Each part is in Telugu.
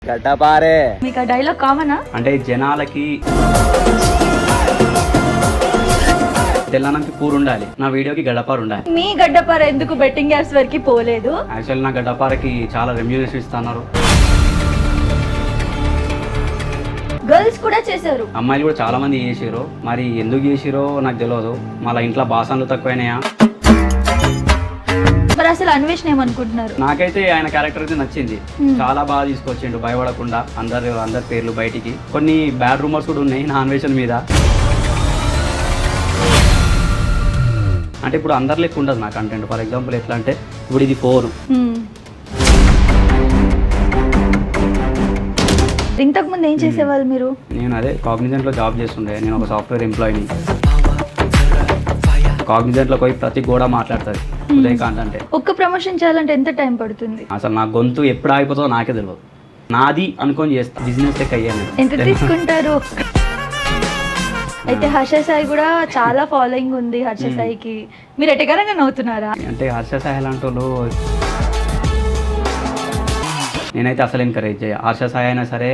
గడ్డపారే. మీకు ఆ డైలాగ్ కామనా? అంటే జనాలకి తెల్లనంకి కూర ఉండాలి, నా వీడియోకి గడ్డపార ఉండాలి. మీ గడ్డపార ఎందుకు బెట్టింగ్ యాప్స్ వరకు పోలేదు? యాక్చువల్లీ నా గడ్డపారకి చాలా రెమ్యూనరేషన్ ఇస్తున్నారు. గర్ల్స్ కూడా చేశారు, అమ్మాయిలు కూడా చాలా మంది చేసిరు. మరి ఎందుకు చేసిరో నాకు తెలియదు. మళ్ళీ ఇంట్లో బాసనలు తక్కువైనాయా? మరి అసలు అన్వేషణ ఏమనుకుంటున్నారు? నాకైతే ఆయన క్యారెక్టర్ అయితే నచ్చింది. చాలా బాగా తీసుకొచ్చిండు, భయపడకుండా అందరి పేర్లు బయటికి. కొన్ని బ్యాడ్ రూమర్స్ కూడా ఉన్నాయి నా అన్వేషణ మీద. అంటే ఇప్పుడు అందరి లెక్క ఉండదు నా కంటెంట్. ఫర్ ఎగ్జాంపుల్ ఎట్లా అంటే ఇప్పుడు ఇది 4. ఇంతకు ముందు ఏం చేసేవాళ్ళు మీరు? నేను అదే కాగ్నిజెంట్లో జాబ్ చేస్తుండే. నేను ఒక సాఫ్ట్వేర్ ఎంప్లాయీని. కాగ్నిజెంట్లో పోయి ప్రతి గోడ మాట్లాడుతుంది ఉదయకాంత్ అంటే. ఒక్క ప్రమోషన్ చేయాలంటే ఎంత టైం పడుతుంది? అసలు నా గొంతు ఎప్పుడు ఆగిపోతుందో నాకే తెలియదు. నాది అనుకొని చేస్తా, బిజినెస్ లెక్క అయ్యాను. ఎంత తీసుకుంటారు? అయితే హర్ష సాయి కూడా చాలా ఫాలోయింగ్ ఉంది హర్ష సాయికి. మీరు ఎటకరంగా నవ్వుతున్నారా? అంటే హర్ష సాయి లాంటి వాళ్ళు నేనైతే అసలు ఎంకరేజ్ చేయ. హర్ష సాయి అయినా సరే,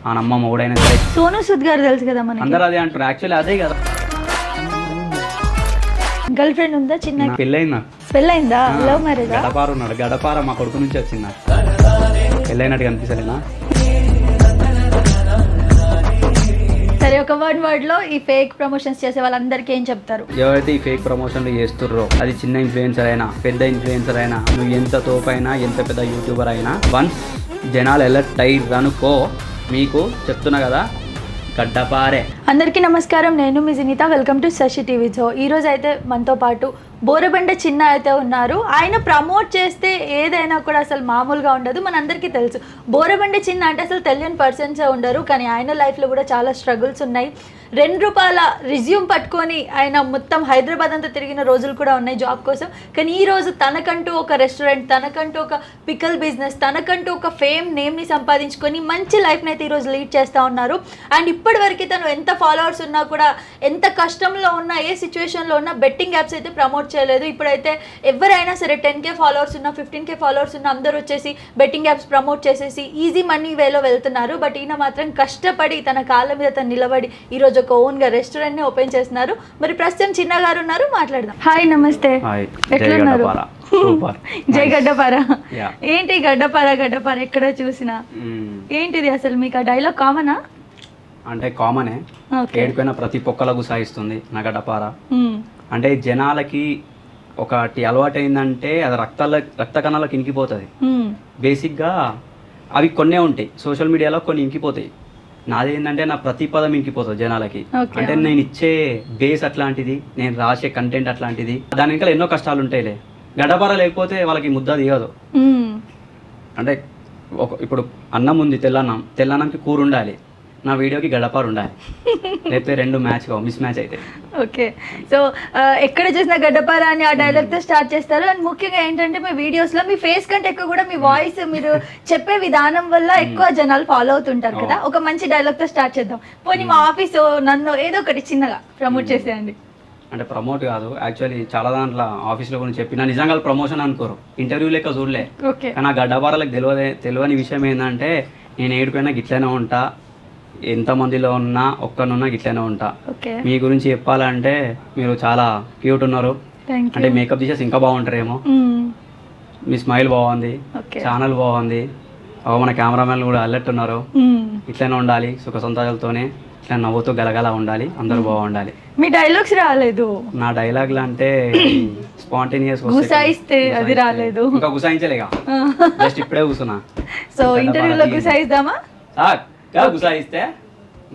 ఆ నమ్మ మొగుడైనా సరే. సోను సూద్ గారు తెలుసు కదా మనకి, అందరూ అదే అంటారు. యాక్చువల్లీ అదే కదా. గర్ల్ ఫ్రెండ్ ఉందా? చిన్న పెళ్ళైందా? పెళ్ళైందా? Love marriage? గడపార ఉన్నాడు. గడపార మా కొడుకు నుంచి వచ్చిందా? పెళ్ళైనట్టు కనిపిస్తలేనా? సరే, ఒక వర్డ్ లో ఈ ఫేక్ ప్రమోషన్స్ చేసే వాళ్ళందరికీ ఏం చెప్తారు? ఎవరైతే ఈ ఫేక్ ప్రమోషన్లు చేస్తుర్రో, అది చిన్న ఇన్ఫ్లుయెన్సర్ అయినా పెద్ద ఇన్ఫ్లుయెన్సర్ అయినా, నువ్వు ఎంత తోపైనా ఎంత పెద్ద యూట్యూబర్ అయినా, వన్స్ జనాలు ఎలర్ట్ అయ్యి అనుకో, మీకు చెప్తున్నా కదా, గడ్డపారే. అందరికీ నమస్కారం, నేను మీ Sunitha. Welcome to Sasi TV. So ఈరోజు అయితే మనతో పాటు బోరబండ చిన్న అయితే ఉన్నారు. ఆయన ప్రమోట్ చేస్తే ఏదైనా కూడా అసలు మామూలుగా ఉండదు, మనందరికీ తెలుసు. బోరబండ చిన్న అంటే అసలు తెలియని పర్సన్సే ఉండరు, కానీ ఆయన లైఫ్లో కూడా చాలా స్ట్రగుల్స్ ఉన్నాయి. ₹2 రిజ్యూమ్ పట్టుకొని ఆయన మొత్తం హైదరాబాద్ అంతా తిరిగిన రోజులు కూడా ఉన్నాయి జాబ్ కోసం. కానీ ఈరోజు తనకంటూ ఒక రెస్టారెంట్, తనకంటూ ఒక పికల్ బిజినెస్, తనకంటూ ఒక ఫేమ్ నేమ్ని సంపాదించుకొని మంచి లైఫ్ని అయితే ఈరోజు లీడ్ చేస్తూ ఉన్నారు. అండ్ ఇప్పటివరకు తను ఎంత ఫాలోవర్స్ ఉన్నా కూడా, ఎంత కష్టంలో ఉన్నా, ఏ సిచ్యువేషన్లో ఉన్నా బెట్టింగ్ యాప్స్ అయితే ప్రమోట్ చేయలేదు. ఇప్పుడైతే ఎవరైనా సరే 10K ఫాలోవర్స్ ఉన్నా, 15K ఫాలోవర్స్ ఉన్నా అందరూ వచ్చేసి బెట్టింగ్ యాప్స్ ప్రమోట్ చేసేసి ఈజీ మనీ వేలో వెళ్తున్నారు. బట్ ఈయన మాత్రం కష్టపడి తన కాళ్ళ మీద తను నిలబడి ఈరోజు ఒక ఓన్ గా రెస్టారెంట్ ని ఓపెన్ చేస్తున్నారు. మరి ప్రస్తుతం చిన్న గారు ఉన్నారు, మాట్లాడదాం. హాయ్, నమస్తే. ఎట్లున్నారు? జై గడ్డపార. ఏంటి గడ్డపార గడ్డపార ఎక్కడ చూసినా? ఏంటిది అసలు? మీకు ఆ డైలాగ్ కామనా? అంటే కామనే. ఏడుకైనా ప్రతి పొక్కలకు సాయిస్తుంది నా గడ్డపార. అంటే జనాలకి ఒకటి అలవాటు అయిందంటే అది రక్త కణాలకు ఇంకిపోతుంది. బేసిక్గా అవి కొన్నే ఉంటాయి, సోషల్ మీడియాలో కొన్ని ఇంకిపోతాయి. నాది ఏంటంటే నా ప్రతి పదం ఇంకిపోతుంది జనాలకి. అంటే నేను ఇచ్చే బేస్ అట్లాంటిది, నేను రాసే కంటెంట్ అట్లాంటిది. దాని ఇంకా ఎన్నో కష్టాలు ఉంటాయిలే. గడ్డపార లేకపోతే వాళ్ళకి ముద్ద దిగదు. అంటే ఇప్పుడు అన్నం ఉంది, తెల్లన్నంకి కూర ఉండాలి, నా వీడియోకి గడ్డపార ఉండాలి. లేకపోతే 2 మ్యాచ్ మిస్ మ్యాచ్ అయితే. ఓకే, సో ఎక్కడ చూసినా గడ్డపార అని ఆ డైలాగ్తో స్టార్ట్ చేస్తారు. అండ్ ముఖ్యంగా ఏంటంటే మీ వీడియోస్లో మీ ఫేస్ కంటే ఎక్కువ కూడా మీ వాయిస్, మీరు చెప్పే విధానం వల్ల ఎక్కువ జనాలు ఫాలో అవుతుంటారు కదా. ఒక మంచి డైలాగ్తో స్టార్ట్ చేద్దాం. పోనీ మా ఆఫీసు నన్ను ఏదో ఒకటి చిన్నగా ప్రమోట్ చేసేయండి. అంటే ప్రమోట్ కాదు, యాక్చువల్లీ చాలా దాంట్లో ఆఫీస్లో కూడా చెప్పిన నిజంగా ప్రమోషన్ అనుకోరు, ఇంటర్వ్యూ లెక్క చూడలే. కానీ ఆ గడ్డపారలకు తెలియని విషయం ఏంటంటే, నేను ఏడుకైనా గిట్లనే ఉంటా, ఎంతమందిలో ఉన్నా ఒక్కనున్నా గిట్లనే ఉంటా. మీ గురించి చెప్పాలంటే మీరు చాలా క్యూట్ ఉన్నారు. అంటే మేకప్ తీసేసి ఇంకా బాగుంటారేమో. మీ స్మైల్ బాగుంది, ఛానల్ బాగుంది, మన కెమెరామెన్ కూడా అలర్ట్ ఉన్నారు. ఇట్లనే ఉండాలి, సుఖ సంతోషాలతోనే ఇట్లా నవ్వుతూ గలగల ఉండాలి, అందరూ బాగుండాలి. మీ డైలాగ్స్ రాలేదు? నా డైలాగ్లు అంటే స్పాంటేనియస్ గుసాయిస్తే అది రాలేదు. ఇంకా గుసాయించలేగా, జస్ట్ ఇప్పుడే కూర్చున్నా. సో ఇంటర్వ్యూలో గుసాయిద్దామా? గుసాయిస్తే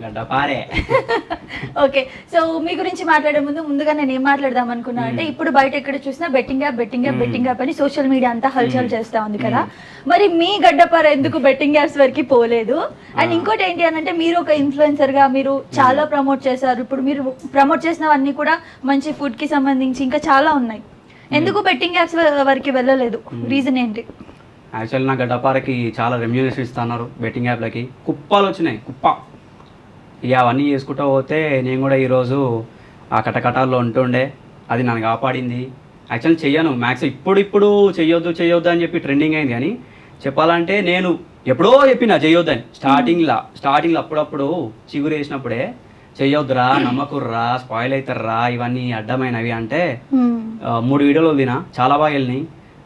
గడ్డపారే. ఓకే, సో మీ గురించి మాట్లాడే ముందుగా నేను ఏం మాట్లాడదాం అనుకున్నా అంటే, ఇప్పుడు బయట ఎక్కడ చూసినా బెట్టింగ్ యాప్ అని సోషల్ మీడియా అంతా హల్చల్ చేస్తా ఉంది కదా. మరి మీ గడ్డపార ఎందుకు బెట్టింగ్ యాప్స్ వరకు పోలేదు? అండ్ ఇంకోటి ఏంటి అని అంటే, మీరు ఒక ఇన్ఫ్లుయెన్సర్ గా మీరు చాలా ప్రమోట్ చేశారు. ఇప్పుడు మీరు ప్రమోట్ చేసినవన్నీ కూడా మంచి ఫుడ్ కి సంబంధించి ఇంకా చాలా ఉన్నాయి. ఎందుకు బెట్టింగ్ యాప్స్ వరకు వెళ్ళలేదు? రీజన్ ఏంటి? యాక్చువల్లీ నా గడ్డపారకి చాలా రెమ్యూనరేషన్ ఇస్తున్నారు బెట్టింగ్ యాప్లకి. కుప్పాలు వచ్చినాయి, కుప్ప. ఇక అవన్నీ చేసుకుంటూ పోతే నేను కూడా ఈరోజు ఆ కటకటాల్లో ఉంటుండే. అది నన్ను కాపాడింది. యాక్చువల్లీ చెయ్యను మ్యాక్సిమం. ఇప్పుడు చెయ్యొద్దు అని చెప్పి ట్రెండింగ్ అయింది. కానీ చెప్పాలంటే నేను ఎప్పుడో చెప్పిన చెయ్యొద్దని స్టార్టింగ్లో అప్పుడప్పుడు చిగురు వేసినప్పుడే చెయ్యొద్దురా నమ్మకుర్రా స్పాయిల్ అవుతారా ఇవన్నీ అడ్డమైనవి అంటే 3 వీడియోలు వదిలినా చాలా బాగా వెళ్ళినాయి.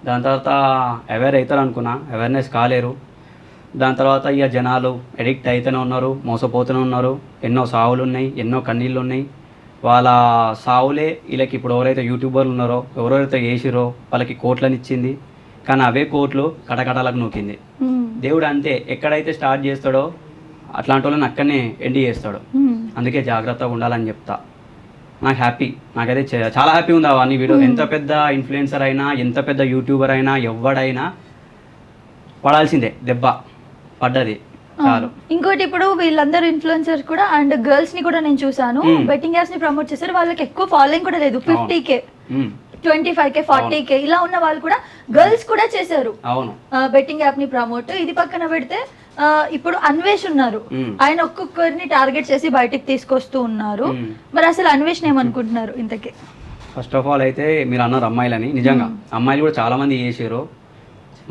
దాని తర్వాత అవేర్ అవుతారు అనుకున్నా, అవేర్నెస్ కాలేరు. దాని తర్వాత ఇక జనాలు ఎడిక్ట్ అయితేనే ఉన్నారు, మోసపోతూనే ఉన్నారు. ఎన్నో సావులు ఉన్నాయి, ఎన్నో కన్నీళ్ళు ఉన్నాయి. వాళ్ళ సావులే వీళ్ళకి ఇప్పుడు ఎవరైతే యూట్యూబర్లు ఉన్నారో ఎవరైతే చేసిరో వాళ్ళకి కోట్లని ఇచ్చింది. కానీ అవే కోట్లు కటకటాలకు నూకింది. దేవుడు అంతే, ఎక్కడైతే స్టార్ట్ చేస్తాడో అట్లాంటి వాళ్ళని అక్కడనే ఎండ్ చేస్తాడు. అందుకే జాగ్రత్తగా ఉండాలని చెప్తా. నాకు హ్యాపీ, నాకైతే చాలా హ్యాపీ ఉంది అవన్నీ వీడియో. ఎంత పెద్ద ఇన్ఫ్లుయెన్సర్ అయినా, ఎంత పెద్ద యూట్యూబర్ అయినా, ఎవడైనా పడాల్సిందే దెబ్బ, పడ్డది చాలు. ఇంకోటి ఇప్పుడు వీళ్ళందరూ ఇన్ఫ్లుయెన్సర్స్ కూడా అండ్ గర్ల్స్ ని కూడా నేను చూసాను, బెట్టింగ్ యాప్స్ ని ప్రమోట్ చేశారు. వాళ్ళకి ఎక్కువ ఫాలోయింగ్ కూడా లేదు, 50K 25K 40K ఇలా ఉన్న వాళ్ళు కూడా గర్ల్స్ కూడా చేశారు బెట్టింగ్ యాప్ ని ప్రమోట్. ఇది పక్కన పెడితే ఇప్పుడు అన్వేష్ ఉన్నారు, ఆయన ఒక్కొక్కరిని టార్గెట్ చేసి బయటికి తీసుకొస్తూ ఉన్నారు. మరి అసలు అన్వేష్ ఏమనుకుంటున్నారు ఇంతకీ? ఫస్ట్ ఆఫ్ ఆల్ అయితే మీరు అన్నారు అమ్మాయిలని, నిజంగా అమ్మాయిలు కూడా చాలా మంది చేసారు.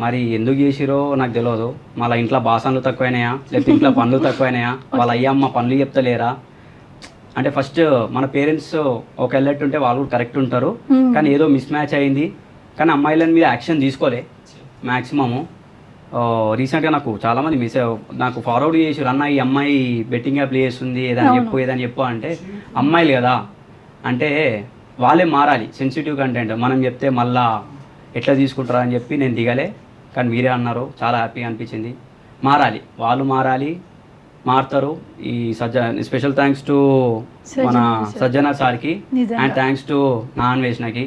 మరి ఎందుకు చేసిరో నాకు తెలియదు. మళ్ళీ ఇంట్లో బాసన్లు తక్కువైనాయా, లేకపోతే ఇంట్లో పనులు తక్కువైనాయా, వాళ్ళ అయ్యమ్మ పనులు చెప్తలేరా? అంటే ఫస్ట్ మన పేరెంట్స్ ఒక ఎల్లెట్ ఉంటే వాళ్ళు కూడా కరెక్ట్ ఉంటారు, కానీ ఏదో మిస్ మ్యాచ్ అయింది. కానీ అమ్మాయిలని మీద యాక్షన్ తీసుకోలే మ్యాక్సిమము. రీసెంట్గా నాకు చాలామంది నాకు ఫార్వర్డ్ చేసారు, అన్న ఈ అమ్మాయి బెట్టింగ్ యాప్ చేస్తుంది ఏదని చెప్పు అంటే, అమ్మాయిలు కదా అంటే వాళ్ళే మారాలి. సెన్సిటివ్ కంటెంట్ మనం చెప్తే మళ్ళా ఎట్లా తీసుకుంటారా అని చెప్పి నేను దిగలే. కానీ మీరే అన్నారు, చాలా హ్యాపీగా అనిపించింది. మారాలి, వాళ్ళు మారాలి, మారుతారు. ఈ స్పెషల్ థ్యాంక్స్ టు మన సజ్జన సార్కి అండ్ థ్యాంక్స్ టు నా అన్వేషణకి.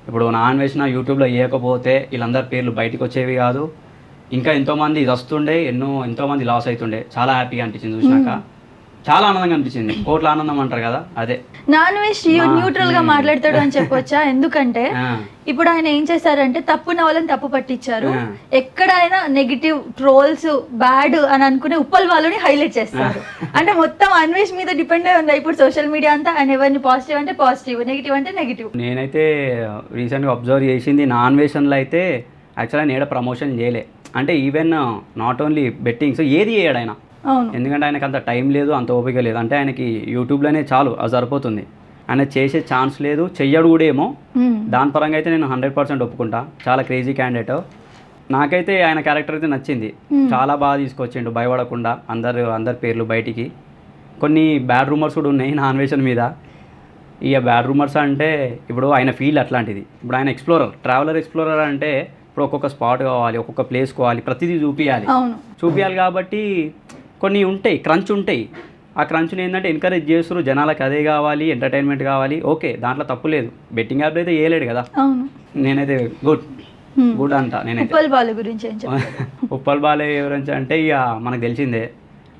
ఇప్పుడు నా అన్వేషణ యూట్యూబ్లో వేయకపోతే వీళ్ళందరి పేర్లు బయటకు వచ్చేవి కాదు. ఇంకా ఎంతోమంది వస్తుండే, ఎంతోమంది లాస్ అవుతుండే. చాలా హ్యాపీగా అనిపించింది చూసినాక, చాలా ఆనందంగా అనిపించింది. కోట్ల ఆనందం అంటారు కదా, అదే. నాన్ వెజ్ న్యూట్రల్ గా మాట్లాడతాడు అని చెప్పొచ్చా? ఎందుకంటే ఇప్పుడు ఆయన ఏం చేశారంటే తప్పున వాళ్ళని తప్పు పట్టించారు. ఎక్కడైనా నెగిటివ్ ట్రోల్స్ బ్యాడ్ అని అనుకునే ఉప్పల్ వాళ్ళని హైలైట్ చేస్తారు. అంటే మొత్తం అన్వేష్ మీద డిపెండ్ అయి ఉంది ఇప్పుడు సోషల్ మీడియా అంతా. ఆయన ఎవరిని పాజిటివ్ అంటే పాజిటివ్, నెగిటివ్ అంటే నెగిటివ్. నేనైతే రీసెంట్గా అబ్జర్వ్ చేసింది, నా అన్వేషణలో అయితే యాక్చువల్గా నేను ప్రమోషన్ చేయలే. అంటే ఈవెన్ నాట్ ఓన్లీ బెట్టింగ్స్ ఏది చేయడు ఆయన. ఎందుకంటే ఆయనకు అంత టైం లేదు, అంత ఓపిక లేదు. అంటే ఆయనకి యూట్యూబ్లోనే చాలు, అది సరిపోతుంది. ఆయన చేసే ఛాన్స్ లేదు, చెయ్యడు కూడా ఏమో. దాని పరంగా అయితే నేను 100% ఒప్పుకుంటా. చాలా క్రేజీ క్యాండిడేట్. నాకైతే ఆయన క్యారెక్టర్ అయితే నచ్చింది, చాలా బాగా తీసుకొచ్చిండు భయపడకుండా. అందరి పేర్లు బయటికి. కొన్ని బ్యాడ్ రూమర్స్ కూడా ఉన్నాయి నా అన్వేషణ మీద. ఇక బ్యాడ్ రూమర్స్ అంటే ఇప్పుడు ఆయన ఫీల్డ్ అట్లాంటిది. ఇప్పుడు ఆయన ట్రావెలర్ ఎక్స్ప్లోరర్ అంటే ఇప్పుడు ఒక్కొక్క స్పాట్ కావాలి, ఒక్కొక్క ప్లేస్ కావాలి, ప్రతిదీ చూపించాలి కాబట్టి కొన్ని ఉంటాయి, క్రంచ్ ఉంటాయి. ఆ క్రంచ్ని ఏంటంటే ఎంకరేజ్ చేస్తారు జనాలకు, అదే కావాలి, ఎంటర్టైన్మెంట్ కావాలి. ఓకే, దాంట్లో తప్పు లేదు. బెట్టింగ్ యాప్ అయితే వేయలేడు కదా. నేనైతే గుడ్ అంట. నేనైతే ఉప్పల్ బాలే గురించి అంటే ఇక మనకు తెలిసిందే.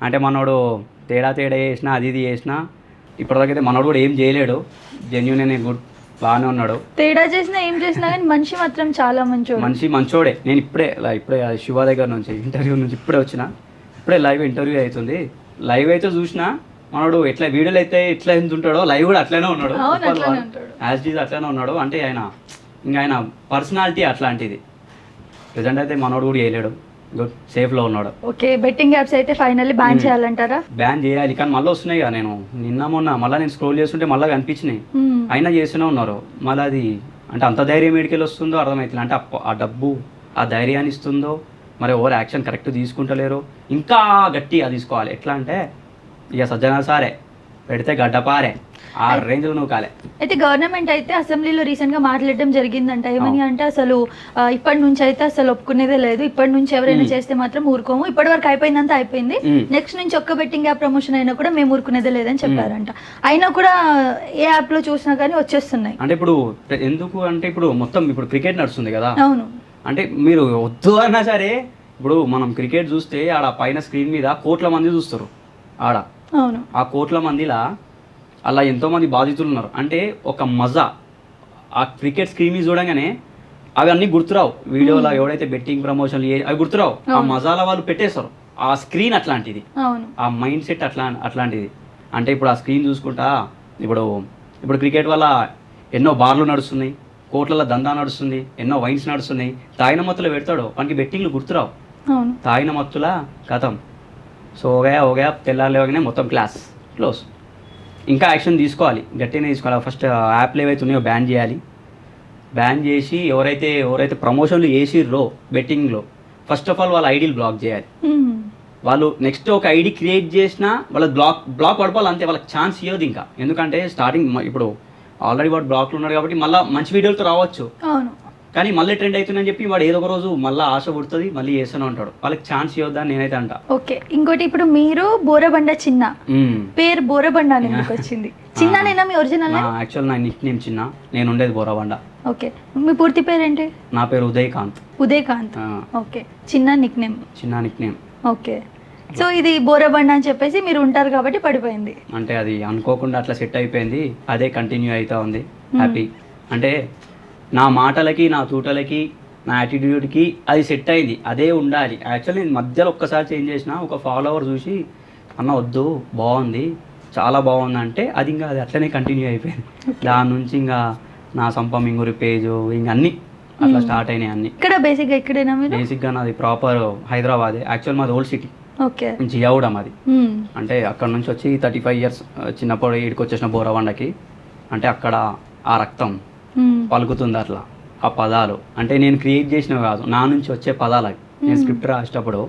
అంటే మనోడు తేడా చేసినా, అది చేసినా, ఇప్పటిదాకైతే మనోడు కూడా ఏం చేయలేడు. జెన్యూన్ గుడ్, బాగానే ఉన్నాడు. తేడా చేసినా ఏం చేసినా కానీ మనిషి మాత్రం చాలా మంచోడే. నేను ఇప్పుడే శివ దగ్గర నుంచి ఇంటర్వ్యూ నుంచి ఇప్పుడే లైవ్ ఇంటర్వ్యూ అవుతుంది. లైవ్ అయితే చూసినా మనోడు ఎట్లా వీడియోలు అయితే ఎట్లా ఎంత ఉంటాడో లైవ్ కూడా అట్లనే ఉన్నాడు, యాజ్ ఈజ్ అట్లనే ఉన్నాడు. అంటే ఆయన పర్సనాలిటీ అట్లాంటిది. ప్రెజెంట్ అయితే మనోడు కూడా చేయలేడు, గుడ్, సేఫ్లో ఉన్నాడు. ఓకే, బెట్టింగ్ యాప్స్ అయితే ఫైనల్లీ బ్యాన్ చేయాలంటారా? బ్యాన్ చేయాలి, కానీ మళ్ళీ వస్తున్నాయి కదా. నేను మొన్న నేను స్క్రోల్ చేస్తుంటే మళ్ళీ కనిపించినాయి. అయినా చేస్తూనే ఉన్నారు. మళ్ళీ అది అంటే అంత ధైర్యం ఏడికెళ్ళి వస్తుందో అర్థమవుతుంది. అంటే ఆ డబ్బు ఆ ధైర్యాన్ని ఇస్తుందో, మరి ఓవర్ యాక్షన్ కరెక్ట్ తీసుకుంటలేరు. ఇంకా గట్టిగా తీసుకోవాలి. ఎట్లా అంటే ఇక సజ్జన సారే పెడితే గడ్డపారే, ఆ రేంజ్లో నువ్వు కాలే. అయితే గవర్నమెంట్ అయితే అసెంబ్లీలో రీసెంట్గా మాట్లాడడం జరిగిందంట. ఏమని అంటే అసలు ఇప్పటి నుంచి అయితే అసలు ఒప్పుకునేదే లేదు. ఇప్పటి నుంచి ఎవరైనా చేస్తే మాత్రం ఊరుకోము. ఇప్పటి వరకు అయిపోయిందంతా అయిపోయింది. నెక్స్ట్ నుంచి ఒక్క బెట్టింగ్ యాప్ ప్రమోషన్ అయినా కూడా మేము ఊరుకునేదే లేదని చెప్పారంట. అయినా కూడా ఏ యాప్ లో చూసినా కానీ వచ్చేస్తున్నాయి. అంటే ఇప్పుడు ఎందుకు అంటే ఇప్పుడు మొత్తం ఇప్పుడు క్రికెట్ నడుస్తుంది కదా. అవును. అంటే మీరు వద్దు అన్నా సరే, ఇప్పుడు మనం క్రికెట్ చూస్తే ఆడ పైన స్క్రీన్ మీద కోట్ల మంది చూస్తారు ఆడ. అవును. ఆ కోట్ల మందిలా అలా ఎంతోమంది బాధితులు ఉన్నారు. అంటే ఒక మజా ఆ క్రికెట్ స్క్రీన్ చూడగానే అవి అన్నీ గుర్తురావు. వీడియోలో ఎవడైతే బెట్టింగ్ ప్రమోషన్లు అవి గుర్తురావు. ఆ మజాల వాళ్ళు పెట్టేస్తారు. ఆ స్క్రీన్ అట్లాంటిది, ఆ మైండ్ సెట్ అట్లాంటిది. అంటే ఇప్పుడు ఆ స్క్రీన్ చూసుకుంటా ఇప్పుడు క్రికెట్ వల్ల ఎన్నో బార్లు నడుస్తున్నాయి, కోట్లలో దందా నడుస్తుంది, ఎన్నో వైన్స్ నడుస్తున్నాయి. తాగిన మొత్తంలో పెడతాడు, వానికి బెట్టింగ్లు గుర్తురావు. అవును. తాగిన మత్తులా కథం. సో ఓగా తెల్లారలేవగానే మొత్తం క్లాస్ క్లోజ్. ఇంకా యాక్షన్ తీసుకోవాలి, గట్టిగానే తీసుకోవాలి. ఫస్ట్ యాప్లు ఏవైతే ఉన్నాయో బ్యాన్ చేయాలి. బ్యాన్ చేసి ఎవరైతే ప్రమోషన్లు చేసిర్రో బెట్టింగ్లో, ఫస్ట్ ఆఫ్ ఆల్ వాళ్ళ ఐడీలు బ్లాక్ చేయాలి. వాళ్ళు నెక్స్ట్ ఒక ఐడి క్రియేట్ చేసినా వాళ్ళ బ్లాక్ పడిపోవాలి అంతే, వాళ్ళకి ఛాన్స్ ఇవ్వదు ఇంకా. ఎందుకంటే స్టార్టింగ్ ఇప్పుడు ఆల్రెడీ వాడు బ్లాక్లో ఉన్నాడు కాబట్టి మళ్ళీ మంచి వీడియోలతో రావచ్చు, కానీ మళ్ళీ ట్రెండ్ అవుతుందని చెప్పి వాడు ఏదో ఒక రోజు మళ్ళీ ఆశ పుడుతుంది, మళ్ళీ చేస్తూనే ఉంటాడు. వాళ్ళకి ఛాన్స్ ఇవ్వద్దని నేనైతే అంట. ఓకే, ఇంకోటి ఇప్పుడు మీరు బోరబండ చిన్న, పేరు బోరబండ అని ఎందుకు వచ్చింది? చిన్ననేనా మీ ఒరిజినల్? యాక్చువల్ నా నిక్ నేమ్ చిన్న, నేను ఉండేది బోరబండ. ఓకే, మీ పూర్తి పేరు ఏంటి? నా పేరు ఉదయకాంత్. ఉదయకాంత్. ఓకే, చిన్న నిక్ నేమ్. చిన్న నిక్ నేమ్. ఓకే, సో ఇది బోరబండ అని చెప్పేసి మీరు ఉంటారు కాబట్టి పడిపోయింది. అంటే అది అనుకోకుండా అట్లా సెట్ అయిపోయింది, అదే కంటిన్యూ అవుతా ఉంది. హ్యాపీ అంటే నా మాటలకి, నా తూటలకి, నా యాటిట్యూడ్కి అది సెట్ అయింది, అదే ఉండాలి. యాక్చువల్లీ నేను మధ్యలో ఒక్కసారి చేంజ్ చేసిన, ఒక ఫాలోవర్ చూసి అన్న వద్దు బాగుంది, చాలా బాగుంది అంటే అది ఇంకా అది అట్లనే కంటిన్యూ అయిపోయింది. దాని నుంచి ఇంకా నా సంపమింగురి పేజు ఇంక అన్నీ అట్లా స్టార్ట్ అయినాయి అన్ని. ఇక్కడ బేసిక్గా ఇక్కడేనా మీరు? బేసిక్గా నాది ప్రాపర్ హైదరాబాదే. యాక్చువల్ మాది ఓల్డ్ సిటీ. ఓకే, జియావుడ మాది. అంటే అక్కడ నుంచి వచ్చి 35 years చిన్నప్పుడు ఈడికి వచ్చేసిన బోరబండకి. అంటే అక్కడ ఆ రక్తం పలుకుతుంది అట్లా, ఆ పదాలు అంటే నేను క్రియేట్ చేసినవి కాదు, నా నుంచి వచ్చే పదాలు అవి. నేను స్క్రిప్ట్ రాసేటప్పుడు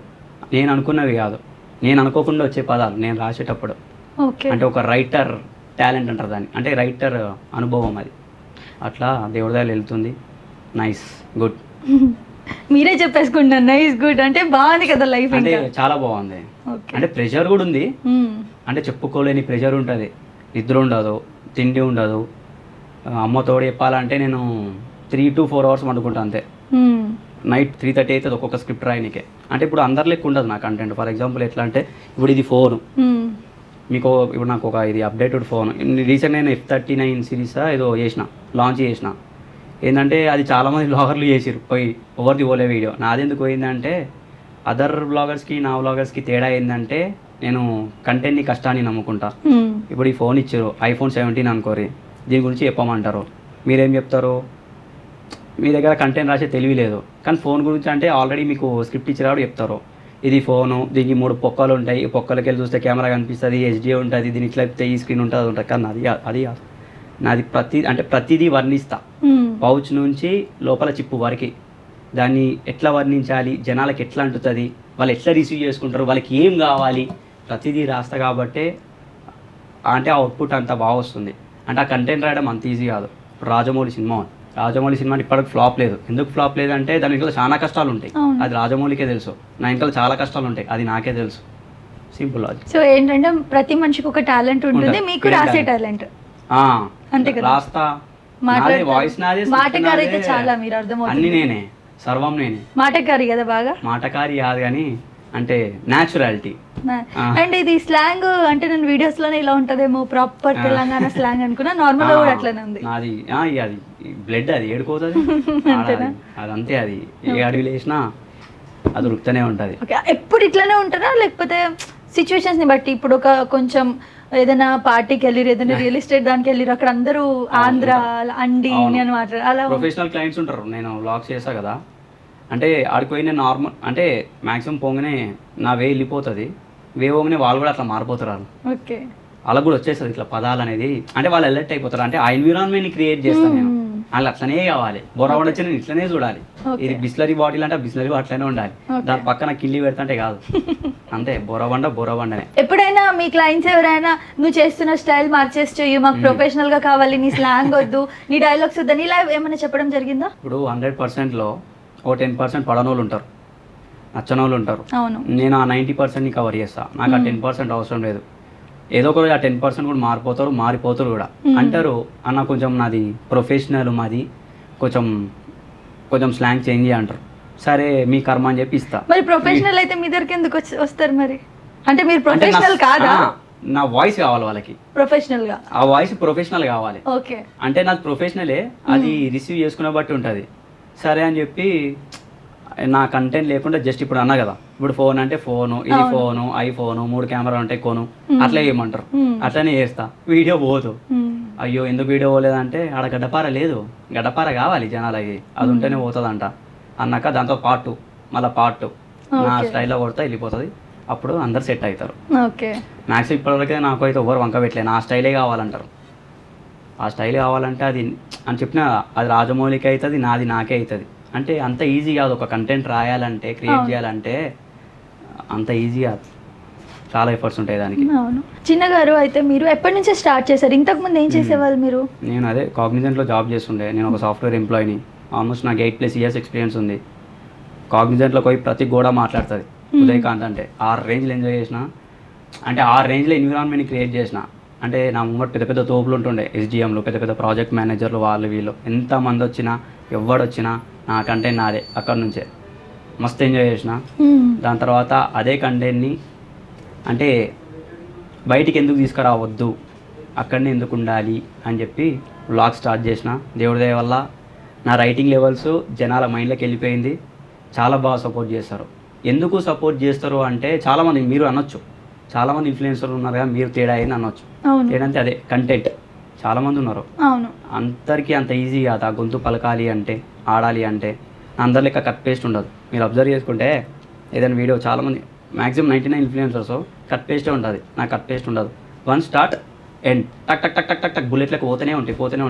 నేను అనుకున్నవి కాదు, నేను అనుకోకుండా వచ్చే పదాలు నేను రాసేటప్పుడు. అంటే ఒక రైటర్ టాలెంట్ అంటారు దాన్ని, అంటే రైటర్ అనుభవం అది. అట్లా దేవుడి దగ్గర వెళ్తుంది. Nice, good. మీరే చెప్పేసుకుంటారు నైస్ గుడ్ అంటే బాగుంది కదా లైఫ్? అంటే చాలా బాగుంది. అంటే ప్రెషర్ కూడా ఉంది, అంటే చెప్పుకోలేని ప్రెషర్ ఉంటుంది. నిద్ర ఉండదు, తిండి ఉండదు. అమ్మ తోడు చెప్పాలంటే నేను 3 to 4 hours వండుకుంటా అంతే. నైట్ 3:30 అవుతుంది ఒక్కొక్క స్క్రిప్ట్ రాయనికే. అంటే ఇప్పుడు అందరి లెక్క ఉండదు నా కంటెంట్. ఫర్ ఎగ్జాంపుల్ ఎట్లా అంటే ఇప్పుడు ఇది ఫోన్ మీకు, ఇప్పుడు నాకు ఒక ఇది అప్డేటెడ్ ఫోన్ రీసెంట్ నేను F39 సిరీస్ ఏదో లాంచ్ చేసిన. ఏంటంటే అది చాలామంది బ్లాగర్లు చేసిరు, పోయి ఎవరిది పోలే వీడియో. నాది ఎందుకు పోయిందంటే అదర్ బ్లాగర్స్కి నా బ్లాగర్స్కి తేడా ఏంటంటే నేను కంటెంట్ని కష్టాన్ని నమ్ముకుంటా. ఇప్పుడు ఈ ఫోన్ ఇచ్చారు iPhone 17 అనుకోరి, దీని గురించి చెప్పమంటారు, మీరేం చెప్తారు? మీ దగ్గర కంటెంట్ రాసే తెలివి లేదు. కానీ ఫోన్ గురించి అంటే ఆల్రెడీ మీకు స్క్రిప్ట్ ఇచ్చినప్పుడు చెప్తారు, ఇది ఫోను, దీనికి 3 పొక్కలు ఉంటాయి, ఈ పొక్కలకి వెళ్ళి చూస్తే కెమెరా కనిపిస్తుంది, HD ఉంటుంది, దీని ఇట్లా చెప్తే ఈ స్క్రీన్ ఉంటుంది ఉంటుంది. కానీ అది కాదు నాది. ప్రతిదీ వర్ణిస్తా, పౌచ్ నుంచి లోపల చిప్పు వరకు. దాన్ని ఎట్లా వర్ణించాలి, జనాలకు ఎట్లా అంటుతుంది, వాళ్ళు ఎట్లా రిసీవ్ చేసుకుంటారు, వాళ్ళకి ఏం కావాలి, ప్రతిదీ రాస్తా. కాబట్టే అంటే ఆ అవుట్పుట్ అంత బాగా వస్తుంది. అంటే ఆ కంటెంట్ రాయడం అంత ఈజీ కాదు. ఇప్పుడు రాజమౌళి సినిమా ఇప్పటికి ఫ్లాప్ లేదు. ఎందుకు ఫ్లాప్ లేదంటే దాని వెనకాల చాలా కష్టాలు ఉంటాయి. అది రాజమౌళికే తెలుసు. నా వెనకాల చాలా కష్టాలు ఉంటాయి, అది నాకే తెలుసు. Simple logic. సో ఏంటంటే ప్రతి మనిషికి ఒక టాలెంట్ ఉంటుంది, మీకు రాసే టాలెంట్ అంతే కదా? రాస్తా, వాయిస్ నాదే, మాటకారి అయితే చాలా, మీరు అర్థమవుతుంది, అన్ని నేనే, సర్వం నేనే. మాటకారి కదా బాగా? మాటకారి కాదు కానీ అంటే న్యాచురాలిటీ. అండ్ ఇది స్లాంగ్ అంటే నేను వీడియోస్ లోనే ఇలా ఉంటదేమో ప్రాపర్ తెలంగాణ స్లాంగ్ అనుకున్నా, నార్మల్ గా కూడా అట్లనే ఉంది. నాది అది బ్లడ్, అది ఏడుకోతుంది అది అంతే. అది ఏ అడవిలో వేసినా అది ఉరుకుతూనే ఉంటుంది. ఎప్పుడు ఇట్లానే ఉంటారా లేకపోతే సిచ్యువేషన్స్ ని బట్టి? ఇప్పుడు ఒక కొంచెం ఏదైనా పార్టీకి వెళ్ళిరు, ఏదైనా రియల్ ఎస్టేట్ దానికి వెళ్ళిరు, అక్కడ అందరూ ఆంధ్ర అండి అని మాట్లాడారు, అలా ప్రొఫెషనల్ క్లయింట్స్ ఉంటారు. నేను వ్లాగ్స్ చేస్తా కదా, అంటే ఆడికి పోయిన నార్మల్ అంటే మ్యాక్సిమం పోగానే నా వే వెళ్ళిపోతుంది, వే పోగానే వాళ్ళు కూడా అట్లా మారిపోతారు. వాళ్ళు ఓకే, వాళ్ళకు కూడా వచ్చేస్తుంది ఇట్లా పదాలు అనేది. అంటే వాళ్ళు అలర్ట్ అయిపోతారు. అంటే ఆ ఎన్విరాన్మెంట్ని క్రియేట్ చేస్తాను నేను. వాళ్ళు అట్లనే కావాలి, బొరబండ వచ్చి నేను ఇట్లనే చూడాలి. ఇది బిస్లరీ బాటిల్ అంటే బిస్లరీ అట్లనే ఉండాలి, దాని పక్కన కిల్లి పెడతాంటే కాదు. అంతే, బొరబండనే. ఎప్పుడైనా మీ క్లయింట్స్ ఎవరైనా నువ్వు చేస్తున్న స్టైల్ మార్చేసి చెయ్యి, మాకు ప్రొఫెషనల్ గా కావాలి, నీ స్లాంగ్ వద్దు, నీ డైలాగ్స్ వద్దని ఇలా ఏమైనా చెప్పడం జరిగిందా? ఇప్పుడు 100%లో ఓ 10% పడనోళ్ళు ఉంటారు, నచ్చనోళ్ళు ఉంటారు. అవును, నేను ఆ 90%ని కవర్ చేస్తాను. నాకు ఆ 10% అవసరం లేదు. ఏదో ఒక రోజు ఆ 10% కూడా మారిపోతారు కూడా. అంటారు అన్న కొంచెం నాది ప్రొఫెషనల్, మాది కొంచెం స్లాంగ్ చేంజ్ అంటారు. సరే మీ కర్మ అని చెప్పి ఇస్తా. మరి ప్రొఫెషనల్ అయితే మీ దగ్గరికి ఎందుకు వస్తారు మరి? అంటే మీరు ప్రొఫెషనల్ కాదా? నా వాయిస్ కావాలి వాళ్ళకి, ప్రొఫెషనల్ గా ఆ వాయిస్ ప్రొఫెషనల్ కావాలి. ఓకే, అంటే నాది ప్రొఫెషనలే, అది రిసీవ్ చేసుకునే బట్టి ఉంటుంది. సరే అని చెప్పి నా కంటెంట్ లేకుండా జస్ట్ ఇప్పుడు అన్నా కదా, ఇప్పుడు ఫోన్ అంటే ఫోను, ఇది ఫోను, ఐఫోను, 3 కెమెరా ఉంటే కొను, అట్లా ఏమంటారు, అట్లనే చేస్తా. వీడియో పోదు, అయ్యో ఎందుకు వీడియో పోలేదంటే ఆడ గడ్డపార లేదు, గడ్డపార కావాలి జనాలకి, అది ఉంటేనే పోతుందంట అన్నాక దాంతో పార్ట్ 2 మళ్ళీ పార్ట్ 2 నా స్టైల్లో కొడతా వెళ్ళిపోతుంది, అప్పుడు అందరు సెట్ అవుతారు. ఓకే. మ్యాక్స్ ఇప్పటివరకే నాకు అయితే ఎవరు వంక పెట్టలేదు, నా స్టైలే కావాలంటారు. ఆ స్టైల్ కావాలంటే అది అని చెప్పిన అది రాజమౌళికి అవుతుంది, నాది నాకే అవుతుంది. అంటే అంత ఈజీ కాదు, ఒక కంటెంట్ రాయాలంటే క్రియేట్ చేయాలంటే అంత ఈజీ కాదు, చాలా ఎఫర్ట్స్ ఉంటాయి దానికి. అవును. చిన్నగారు అయితే మీరు ఎప్పటి నుంచి స్టార్ట్ చేశారు? ఇంతకు ముందు ఏం చేసేవాళ్ళు మీరు? నేను అదే కాగ్నిజెంట్లో జాబ్ చేస్తుండే, నేను ఒక సాఫ్ట్వేర్ ఎంప్లాయీని. ఆల్మోస్ట్ నాకు 8+ ఇయర్స్ ఎక్స్పీరియన్స్ ఉంది. కాగ్నిజెంట్లో పోయి ప్రతి గోడ మాట్లాడుతుంది ఉదయకాంత్ అంటే. 6 రేంజ్లు ఎంజాయ్ చేసిన, అంటే 6 రేంజ్లో ఎన్విరాన్మెంట్ని క్రియేట్ చేసిన. అంటే నా ముంగట పెద్ద పెద్ద తోపులు ఉంటుండే, ఎస్డిఎంలు, పెద్ద పెద్ద ప్రాజెక్ట్ మేనేజర్లు, వాళ్ళు వీళ్ళు ఎంతమంది వచ్చినా ఎవడొచ్చినా నా కంటెంట్ నాదే. అక్కడ నుంచే మస్తు ఎంజాయ్ చేసిన. దాని తర్వాత అదే కంటెంట్ని అంటే బయటికి ఎందుకు తీసుకురావద్దు, అక్కడనే ఎందుకు ఉండాలి అని చెప్పి వ్లాగ్ స్టార్ట్ చేసిన. దేవుడి దయ వల్ల నా రైటింగ్ లెవెల్స్ జనాల మైండ్లోకి వెళ్ళిపోయింది. చాలా బాగా సపోర్ట్ చేస్తారు. ఎందుకు సపోర్ట్ చేస్తారు అంటే చాలామంది మీరు అనొచ్చు, చాలామంది ఇన్ఫ్లుయెన్సర్లు ఉన్నారు కదా, మీరు తేడా అయింది అనొచ్చు. ఏంటంటే అదే కంటెంట్, చాలామంది ఉన్నారు. అవును. అందరికీ అంత ఈజీ కాదు ఆ గొంతు పలకాలి అంటే, ఆడాలి అంటే. అందరి లెక్క కట్ పేస్ట్ ఉండదు. మీరు అబ్జర్వ్ చేసుకుంటే ఏదైనా వీడియో చాలామంది మ్యాక్సిమం 99 ఇన్ఫ్లుయెన్సర్స్ కట్ పేస్టే ఉంటుంది, నాకు కట్ పేస్ట్ ఉండదు. వన్ స్టార్ట్ ఎండ్, టక్ టక్ టక్ టక్ టక్ టక్ బుల్లెట్లకు పోతూనే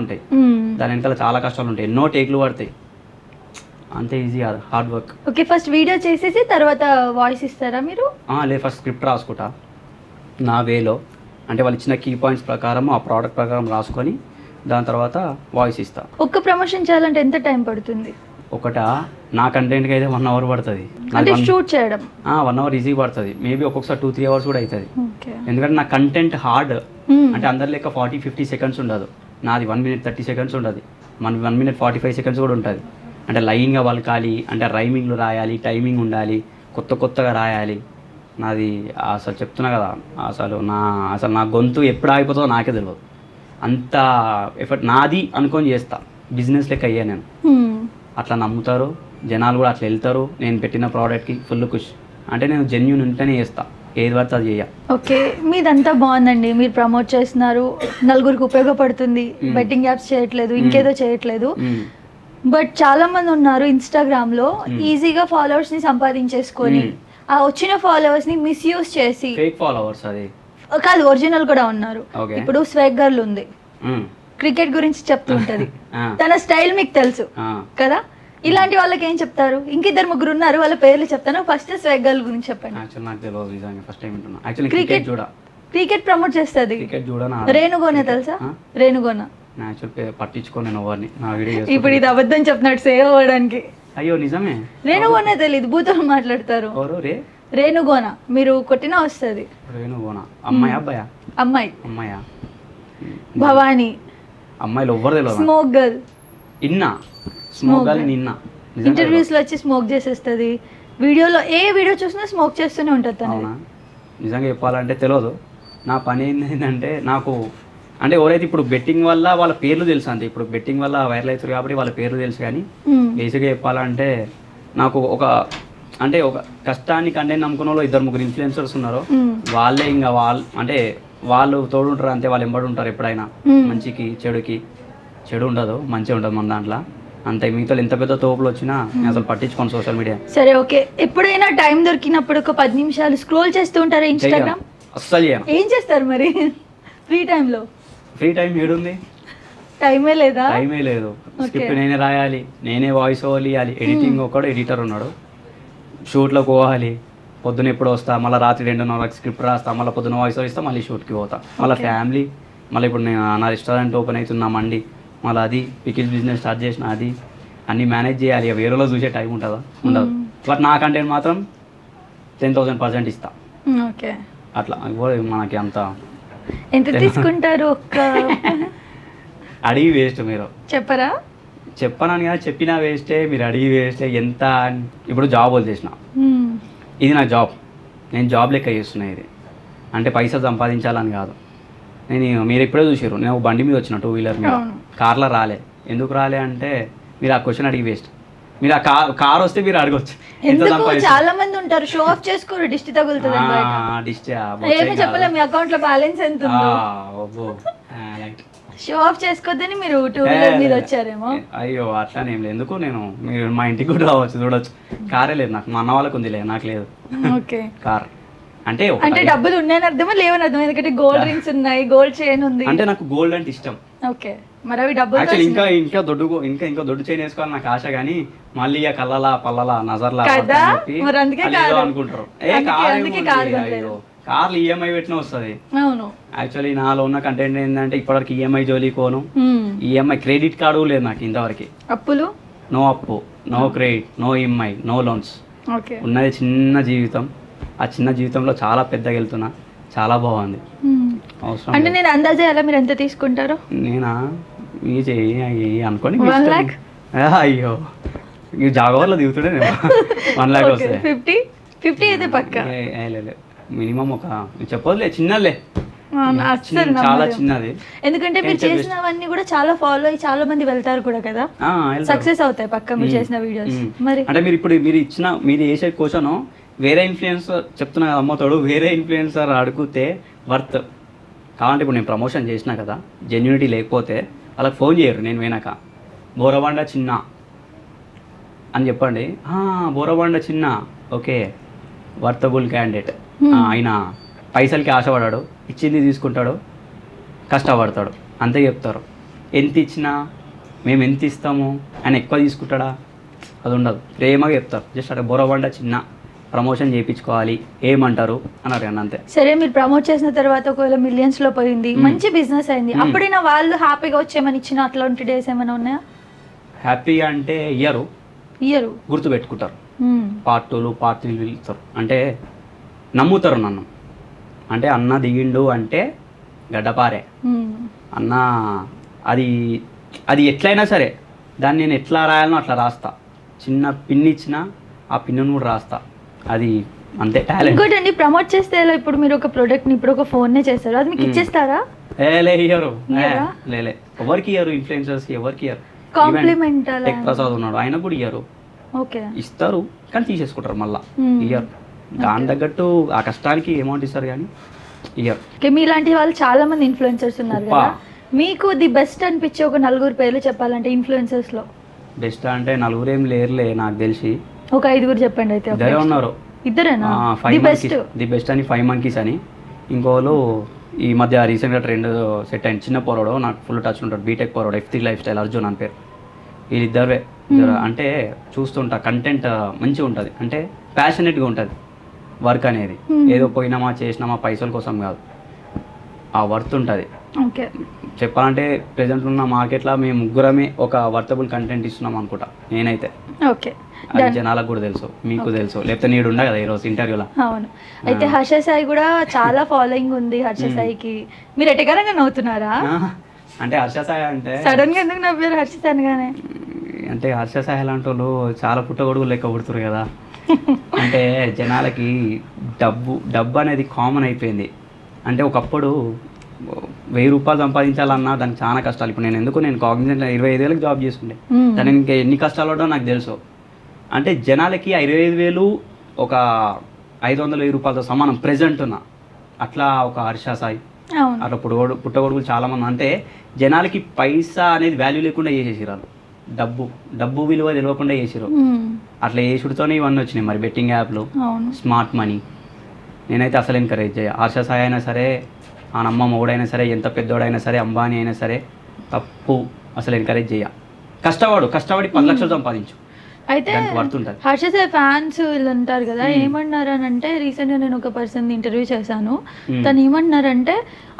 ఉంటాయి. దాని వెనకాల చాలా కష్టాలు ఉంటాయి, ఎన్నో టేక్లు పడతాయి. అంత ఈజీ కాదు, hard work. Okay, first video చేసేసి తర్వాత వాయిస్ ఇస్తారా మీరు? లేదు, ఫస్ట్ స్క్రిప్ట్ రాసుకుంటా నా వేలో, అంటే వాళ్ళు ఇచ్చిన కీ పాయింట్స్ ప్రకారం ఆ ప్రోడక్ట్ ప్రకారం రాసుకొని దాని తర్వాత వాయిస్ ఇస్తా. ఒక్క ప్రమోషన్ చేయాలంటే ఎంత టైం పడుతుంది? ఒకట నా కంటెంట్కి అయితే 1 అవర్ పడుతుంది. అంటే షూట్ చేయడం 1 అవర్ ఈజీ పడుతుంది. మేబీ ఒక్కొక్కసారి 2-3 అవర్స్ కూడా అవుతుంది. ఎందుకంటే నా కంటెంట్ హార్డ్, అంటే అందరి లెక్క 40-50 సెకండ్స్ ఉండదు. నాది 1 minute 30 seconds ఉండదు, 1 minute 45 seconds కూడా ఉంటుంది. అంటే లైన్గా వలకాలి, అంటే రైమింగ్లు రాయాలి, టైమింగ్ ఉండాలి, కొత్తగా రాయాలి. నాది అసలు చెప్తున్నా కదా, అసలు నా గొంతు ఎప్పుడు ఆగిపోతుందో నాకే తెలియదు. అంత ఎఫర్ట్ నాది అనుకొని చేస్తా, బిజినెస్ లెక్క అయ్యా నేను. అట్లా నమ్ముతారు జనాలు కూడా, అట్లా వెళ్తారు. నేను పెట్టిన ప్రోడక్ట్కి ఫుల్ ఖుషి. అంటే నేను జెన్యూన్ ఉంటేనే చేస్తా, ఏది పడితే అది చేయ. ఓకే, మీదంతా బాగుందండి, మీరు ప్రమోట్ చేస్తున్నారు, నలుగురికి ఉపయోగపడుతుంది, బెట్టింగ్ యాప్స్ చేయట్లేదు, ఇంకేదో చేయట్లేదు. బట్ చాలా మంది ఉన్నారు ఇన్స్టాగ్రామ్ లో ఈజీగా ఫాలోవర్స్ ని సంపాదించేసుకొని ఆ వచ్చిన ఫాలోవర్స్ ని మిస్యూజ్ చేసి, ఫేక్ ఫాలోవర్స్ అది కాదు ఒరిజినల్ కూడా ఉన్నారు. ఇప్పుడు స్వెగ్ గర్ల్ ఉంది, క్రికెట్ గురించి చెప్తుంటది, తన స్టైల్ మీకు తెలుసు కదా. ఇలాంటి వాళ్ళకి ఏం చెప్తారు? ఇంకిద్దరు ముగ్గురు ఉన్నారు, వాళ్ళ పేర్లు చెప్తాను. ఫస్ట్ స్వెగ్ గర్ల్ గురించి చెప్పండి. క్రికెట్ ప్రమోట్ చేస్తుంది రేణుగోన, తెలుసా? రేణుగోన పట్టించుకోను నేను ఎవరిని. ఇప్పుడు ఇది అబద్ధం చెప్తున్నాడు సేవ్ అవ్వడానికి. అయ్యో నిజమే, రేణుగోన తెలీదు, బూతులు మాట్లాడతారు. రేణుగోన మీరు కొట్టినా వస్తుంది. రేణుగోన అమ్మాయి అబ్బాయా? అమ్మాయి. అమ్మాయా? భవానీ. అమ్మాయిలు ఎవ్వరు తెలియదు. స్మోక్ గర్ల్ ఇన్నా, స్మోక్ గర్ల్ నిన్న ఇంటర్వ్యూస్ లో వచ్చి స్మోక్ చేసేస్తుంది. వీడియోలో ఏ వీడియో చూసినా స్మోక్ చేస్తూనే ఉంటుంది తను. నిజంగా చెప్పాలంటే తెలియదు. నా పని ఏంటంటే, నాకు అంటే ఎవరైతే ఇప్పుడు బెట్టింగ్ వల్ల వాళ్ళ పేర్లు తెలుసు, అంతే. ఇప్పుడు బెట్టింగ్ వల్ల వైరల్ అవుతారు కాబట్టి వాళ్ళ పేర్లు తెలుసు. కానీ బేసిక్గా చెప్పాలంటే నాకు ఒక కష్టాన్ని కంటెంట్ నమ్ముకున్న వాళ్ళు 2-3 ఇన్ఫ్లుయెన్సర్స్ ఉన్నారు. వాళ్ళే ఇంకా వాళ్ళు తోడుంటారు, అంతే. వాళ్ళు ఎంబడి ఉంటారు ఎప్పుడైనా. మంచికి చెడు ఉండదు, మంచి ఉండదు మన దాంట్లో, అంతే. మిగతా ఎంత పెద్ద తోపులు వచ్చినా నేను అసలు పట్టించుకోను సోషల్ మీడియా. సరే, ఓకే. ఎప్పుడైనా టైం దొరికినప్పుడు ఒక 10 నిమిషాలు స్క్రోల్ చేస్తూ ఉంటారా ఇన్స్టాగ్రామ్? అస్సలు చేయను. ఏం చేస్తారు మరి ఫ్రీ టైంలో? ఫ్రీ టైం ఏడుంది, టైమే లేదా? టైమే లేదు. స్క్రిప్ట్ నేనే రాయాలి, నేనే వాయిస్ ఓవర్ ఇవ్వాలి, ఎడిటింగ్ ఒకడు ఎడిటర్ ఉన్నాడు, షూట్లోకి పోవాలి. పొద్దున ఎప్పుడు వస్తా, మళ్ళీ రాత్రి 2:30 స్క్రిప్ట్ రాస్తా, మళ్ళీ పొద్దున వాయిస్ ఓవర్ ఇస్తా, మళ్ళీ షూట్కి పోతా. మళ్ళీ ఫ్యామిలీ, మళ్ళీ ఇప్పుడు నేను నా రెస్టారెంట్ ఓపెన్ అవుతున్నా మండి, మళ్ళీ అది పికిల్స్ బిజినెస్ స్టార్ట్ చేసిన, అది అన్నీ మేనేజ్ చేయాలి. వేరేలో చూసే టైం ఉంటుందా? ఉండదు. బట్ నా కంటెంట్ మాత్రం 10,000% ఇస్తా. ఓకే, అట్లా మనకి అంత. ఎంత తీసుకుంటారు? ఒక్క అడిగి వేస్ట్. మీరు చెప్పరా? చెప్పనని కదా, చెప్పినా వేస్టే, మీరు అడిగి వేస్టే. ఎంత ఇప్పుడు జాబ్ వదిలేసిన, ఇది నా జాబ్, నేను జాబ్ లెక్క చేస్తున్నా. ఇది అంటే పైసలు సంపాదించాలని కాదు. మీరు ఇప్పుడే చూసారు, నేను బండి మీద వచ్చిన 2 వీలర్ మీద, కార్లో రాలే. ఎందుకు రాలే అంటే మీరు ఆ క్వశ్చన్ అడిగి వేస్ట్. మీరు ఆ కార్ వస్తే మీరు అడగొచ్చు. చాలా మంది ఉంటారు షో ఆఫ్ చేసుకోరు, దిష్టి తగులుతుంది. దిష్టి ఏమీ చెప్పలేము, మీ అకౌంట్ లో బ్యాలెన్స్ ఎంత ఉందో. షో ఆఫ్ చేసుకోవద్దని మీరు 2-వీలర్ మీద వచ్చారేమో. అయ్యో అట్లానేం లేదు, ఎందుకు నేను మీరు మా ఇంటికి కూడా రావచ్చు చూడొచ్చు. కారే లేదు నాకు, మా అన్న వాళ్ళకి ఉంది, లేదు నాకు లేదు ఓకే కార్. అంటే అంటే డబ్బులు ఉన్నాయని అర్థమా లేవని అర్థం, ఎందుకంటే గోల్డ్ రింగ్స్ ఉన్నాయి, గోల్డ్ చైన్ ఉంది. అంటే నాకు గోల్డ్ అంటే ఇష్టం. ఓకే, మరి అవి డబ్బులు యాక్చువల్లీ ఇంకా దొడ్డు చైన్ వేసుకోవాలి నాకు ఆశ, కానీ మళ్ళీ ఇక కళ్ళలా పల్లలా నజర్లా కదా, మరి అందుకే అనుకుంటారు. కార్లు ఈఎంఐ పెట్టిన వస్తుంది. అవును, యాక్చువల్లీ నాలో ఉన్న కంటెంట్ ఏంటంటే ఇప్పటివరకు ఈఎంఐ జోలి కోను, ఈఎంఐ క్రెడిట్ కార్డు లేదు నాకు ఇంతవరకు. అప్పులు నో అప్పు, no credit, no EMI, no loans. Okay, ఉన్నది చిన్న జీవితం. ఆ చిన్న జీవితంలో చాలా పెద్దగా వెళ్తున్నా, చాలా బాగుంది. అవసరం అంటే నేను అందాజా ఎలా మీరు ఎంత తీసుకుంటారు? నేనా మీ చెయ్యి అనుకోని 1 lakh. అయ్యో ఈ జాగవర్లో దిగుతుండే 1 lakh వస్తాయి. 50 అయితే పక్క మినిమం ఒక చెప్పదులే, చిన్నలే, చాలా చిన్నది. ఎందుకంటే మీరు చేసినవన్నీ కూడా చాలా ఫాలో అయ్యి చాలా మంది వెళ్తారు కూడా కదా, సక్సెస్ అవుతాయి పక్క మీరు చేసిన వీడియోస్. మరి అంటే మీరు వేసే క్వశ్చన్ వేరే ఇన్ఫ్లుయెన్సర్ చెప్తున్నా కదా అమ్మతోడు, వేరే ఇన్ఫ్లుయెన్సర్ అడిగితే వర్త్ కావాలంటే ఇప్పుడు నేను ప్రమోషన్ చేసినా కదా, జెన్యూనిటీ లేకపోతే వాళ్ళకి ఫోన్ చేయరు. నేను పోయినాక బోరబండ చిన్న అని చెప్పండి, బోరబండ చిన్న ఓకే వర్తబుల్ క్యాండిడేట్, ఆయన పైసలకి ఆశపడాడు, ఇచ్చింది తీసుకుంటాడు, కష్టపడతాడు, అంతే చెప్తారు. ఎంత ఇచ్చినా మేము ఎంత ఇస్తాము, ఆయన ఎక్కువ తీసుకుంటాడా, అది ఉండదు. ప్రేమగా చెప్తారు. జస్ట్ అక్కడ బోరబండ చిన్న ప్రమోషన్ చేయించుకోవాలి ఏమంటారు అని అడిగాను అంతే. సరే, మీరు ప్రమోట్ చేసిన తర్వాత ఒకవేళ మిలియన్స్ లో పోయింది, మంచి బిజినెస్ అయింది, అప్పుడైనా వాళ్ళు హ్యాపీగా వచ్చేమని ఇచ్చిన అట్లాంటి డేస్ ఏమైనా ఉన్నాయా? హ్యాపీగా అంటే ఇయరు గుర్తు పెట్టుకుంటారు, పార్ట్ 2లు పార్ట్ 3లు వెళ్తారు, అంటే నమ్ముతారు నన్ను. అంటే అన్న దిగిండు అంటే గడ్డపారే అన్న, అది ఎట్లయినా సరే దాన్ని నేను ఎట్లా రాయాలనో అట్లా రాస్తా. చిన్న పిన్ ఇచ్చినా ఆ పిన్నును కూడా రాస్తా, అది అంతే టాలెంట్. ఇంకోటండి, ప్రమోట్ చేస్తే ఎలా, ఇప్పుడు మీరు ఒక ప్రోడక్ట్ ని ఇప్పుడు ఒక ఫోన్ నే చేస్తారు, అది మీకు ఇచ్చేస్తారా? ఇయ్యరు, ఎవరికి ఇయ్యరు, ఇన్ఫ్లుయెన్సర్స్ ఎవరికి ఇయ్యరు. కాంప్లిమెంట్ టెక్ ప్రసాద్ ఉన్నాడు, ఆయన కూడా ఇయ్యరు. ఓకే, ఇస్తారు కానీ తీసేసుకుంటారు మళ్ళా, ఇయ్యరు. దాని తగ్గట్టు ఆ కష్టానికి అమౌంట్ ఇస్తారు కానీ ఇయ్యరు. మీలాంటి వాళ్ళు చాలా మంది ఇన్ఫ్లుయెన్సర్స్ ఉన్నారు కదా, మీకు ది బెస్ట్ అనిపించే ఒక 4 పేర్లు చెప్పాలంటే ఇన్ఫ్లుయెన్సర్స్ లో? బెస్ట్ అంటే 4 ఏం లేరులే నాకు తెలిసి, ఒక 5 చెప్పండి. అయితే ఇద్దరే ఉన్నారు. ఇద్దరేనా? ది బెస్ట్ అని 5 monkeys అని, ఇంకోళ్ళు ఈ మధ్య రీసెంట్గా ట్రెండ్ సెట్ అయింది, చిన్న పోరాడు, నాకు ఫుల్ టచ్ ఉంటాడు, బీటెక్ పోరాడు, F3 లైఫ్ స్టైల్ అర్జున్ అని పేరు. వీళ్ళిద్దరే అంటే చూస్తుంటా, కంటెంట్ మంచిగా ఉంటుంది, అంటే ప్యాషనెట్గా ఉంటుంది వర్క్ అనేది. ఏదో పోయినామా చేసినామా పైసల కోసం కాదు, ఆ వర్త్ ఉంటుంది. చెప్పాలంటే ప్రెజెంట్ ఉన్న మార్కెట్లో మేము ముగ్గురమే ఒక వర్తబుల్ కంటెంట్ ఇస్తున్నాం అనుకుంటా నేనైతే. ఓకే, జనాలకు కూడా తెలుసు, మీకు తెలుసు, లేకపోతే నీడు ఉండ కదా ఈరోజు ఇంటర్వ్యూలో. అవును, అయితే హర్ష సాయి కూడా చాలా ఫాలోయింగ్ ఉంది. హర్ష సాయికి మీరు ఎటకరంగా నవ్వుతున్నారా? అంటే హర్ష సాయి అంటే సడన్ గా ఎందుకు నవ్వారు హర్ష సాయి అనగానే? అంటే హర్ష సాయి లాంటి వాళ్ళు చాలా పుట్టగొడుగులు లెక్క పుడుతురు కదా. అంటే జనాలకి డబ్బు అనేది కామన్ అయిపోయింది. అంటే ఒకప్పుడు 1000 రూపాయలు సంపాదించాలన్నా దానికి చాలా కష్టాలు. ఇప్పుడు నేను కాగ్నిజెంట్ 25 ఏళ్ళకి జాబ్ చేస్తుండే, దానికి ఇంకా ఎన్ని కష్టాలు పడ్డా నాకు తెలుసు. అంటే జనాలకి 25,000 ఒక 500,000 రూపాయలతో సమానం ప్రెజెంట్ ఉన్న అట్లా ఒక హర్ష సాయి అట్లా పుట్టగొడుగులు చాలా మంది. అంటే జనాలకి పైసా అనేది వాల్యూ లేకుండా చేసేసారు వాళ్ళు, డబ్బు విలువ తెలియకుండా చేసారు. అట్లా చేసుడితోనే ఇవన్నీ వచ్చినాయి. మరి బెట్టింగ్ యాప్లు, స్మార్ట్ మనీ, నేనైతే అసలు ఎంకరేజ్ చేయ. హర్ష సాయి అయినా సరే, ఆ నమ్మ మొగుడైనా సరే, ఎంత పెద్దోడైనా సరే, అంబానీ అయినా సరే, తప్పు అసలు ఎంకరేజ్ చేయ. కష్టపడి 10 లక్షలు సంపాదించు, అయితే హర్ష సాయి ఫ్యాన్స్ వీళ్ళు ఉంటారు కదా, ఏమన్నారనంటే రీసెంట్గా నేను ఒక పర్సన్ ఇంటర్వ్యూ చేశాను, తను ఏమన్నారంటే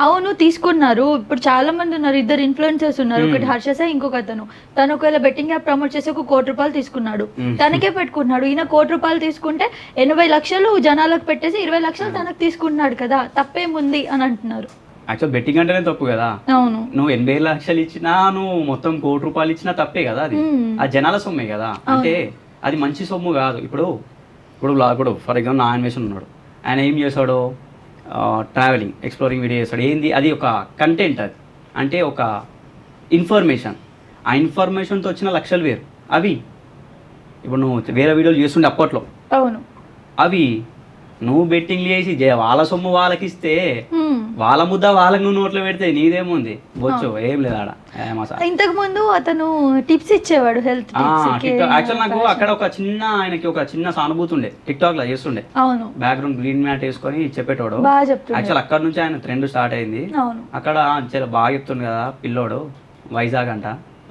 అవును తీసుకున్నారు, ఇప్పుడు చాలా మంది ఉన్నారు, 2 ఇన్ఫ్లుయెన్సర్స్ ఉన్నారు, ఒకటి హర్ష సాయి, ఇంకొక తను ఒకవేళ బెట్టింగ్ యాప్ ప్రమోట్ చేసి 1 కోటి రూపాయలు తీసుకున్నాడు, తనకే పెట్టుకున్నాడు. ఈయన 1 కోటి రూపాయలు తీసుకుంటే 80 లక్షలు జనాలకు పెట్టేసి 20 లక్షలు తనకు తీసుకున్నాడు కదా, తప్పేముంది అని అంటున్నారు. యాక్చువల్ బెట్టింగ్ అంటేనే తప్పు కదా. అవును, నువ్వు 80 లక్షలు ఇచ్చినా, నువ్వు మొత్తం 1 కోటి రూపాయలు ఇచ్చినా తప్పే కదా. అది ఆ జనాల సొమ్మే కదా, అంటే అది మంచి సొమ్ము కాదు. ఇప్పుడు ఫర్ ఎగ్జాంపుల్ నా అన్వేషణ ఉన్నాడు, ఆయన ఏం చేశాడు, ట్రావెలింగ్ ఎక్స్ప్లోరింగ్ వీడియో చేస్తాడు. ఏంది అది, ఒక కంటెంట్, అది అంటే ఒక ఇన్ఫర్మేషన్. ఆ ఇన్ఫర్మేషన్తో వచ్చిన లక్షలు వేరు. అవి ఇప్పుడు నువ్వు వేరే వీడియోలు చేస్తుండే అప్పట్లో, అవును, అవి నువ్వు బెట్టింగ్ చేసి వాళ్ళ సొమ్ము వాళ్ళకి ఇస్తే వాళ్ళ ముద్ద వాళ్ళకి నువ్వు నోట్లో పెడితే నీదేముంది బొచ్చు ఏం లేదు ఆడ ఇంతకు ముందు అతను టిప్స్ ఇచ్చేవాడు హెల్త్ యాక్చువల్ నాకు అక్కడ ఆయనకి ఒక చిన్న సానుభూతి ఉండే టిక్ టాక్ లో చేస్తుండే. అవును, బ్యాక్గ్రౌండ్ గ్రీన్ మ్యాట్ వేసుకొని చెప్పేటోడు. యాక్చువల్ అక్కడ నుంచి ఆయన ట్రెండ్ స్టార్ట్ అయింది. అక్కడ చాలా బాగా చెప్తుంది కదా పిల్లోడు వైజాగ్ అంట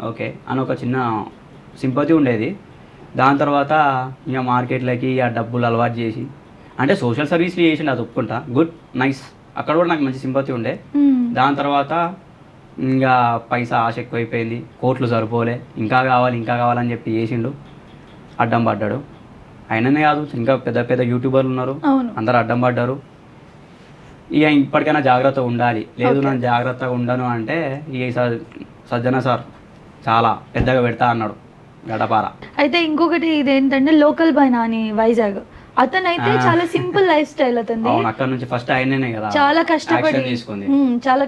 ఓకే అని ఒక చిన్న సింపతి ఉండేది. దాని తర్వాత ఇక మార్కెట్లకి ఆ డబ్బులు అలవాటు చేసి అంటే సోషల్ సర్వీస్లు చేసిండు, అది ఒప్పుకుంటా, గుడ్ నైస్. అక్కడ కూడా నాకు మంచి సింపతి ఉండే. దాని తర్వాత ఇంకా పైసా ఆశ ఎక్కువైపోయింది, కోట్లు సరిపోలే, ఇంకా కావాలని చెప్పి చేసిండు, అడ్డం పడ్డాడు. అయిననే కాదు ఇంకా పెద్ద పెద్ద యూట్యూబర్లు ఉన్నారు, అందరు అడ్డం పడ్డారు. ఇక ఇప్పటికైనా జాగ్రత్త ఉండాలి. లేదు నేను జాగ్రత్తగా ఉండను అంటే ఇక సజ్జన సార్ చాలా పెద్దగా పెడతా అన్నాడు గడపార. అయితే ఇంకొకటి ఇదేంటంటే లోకల్ బాయ్ నాని వైజాగ్, అతనైతే చాలా సింపుల్ లైఫ్ స్టైల్ అతనిది. అక్కడ నుంచి ఫస్ట్ ఆయననే కదా చాలా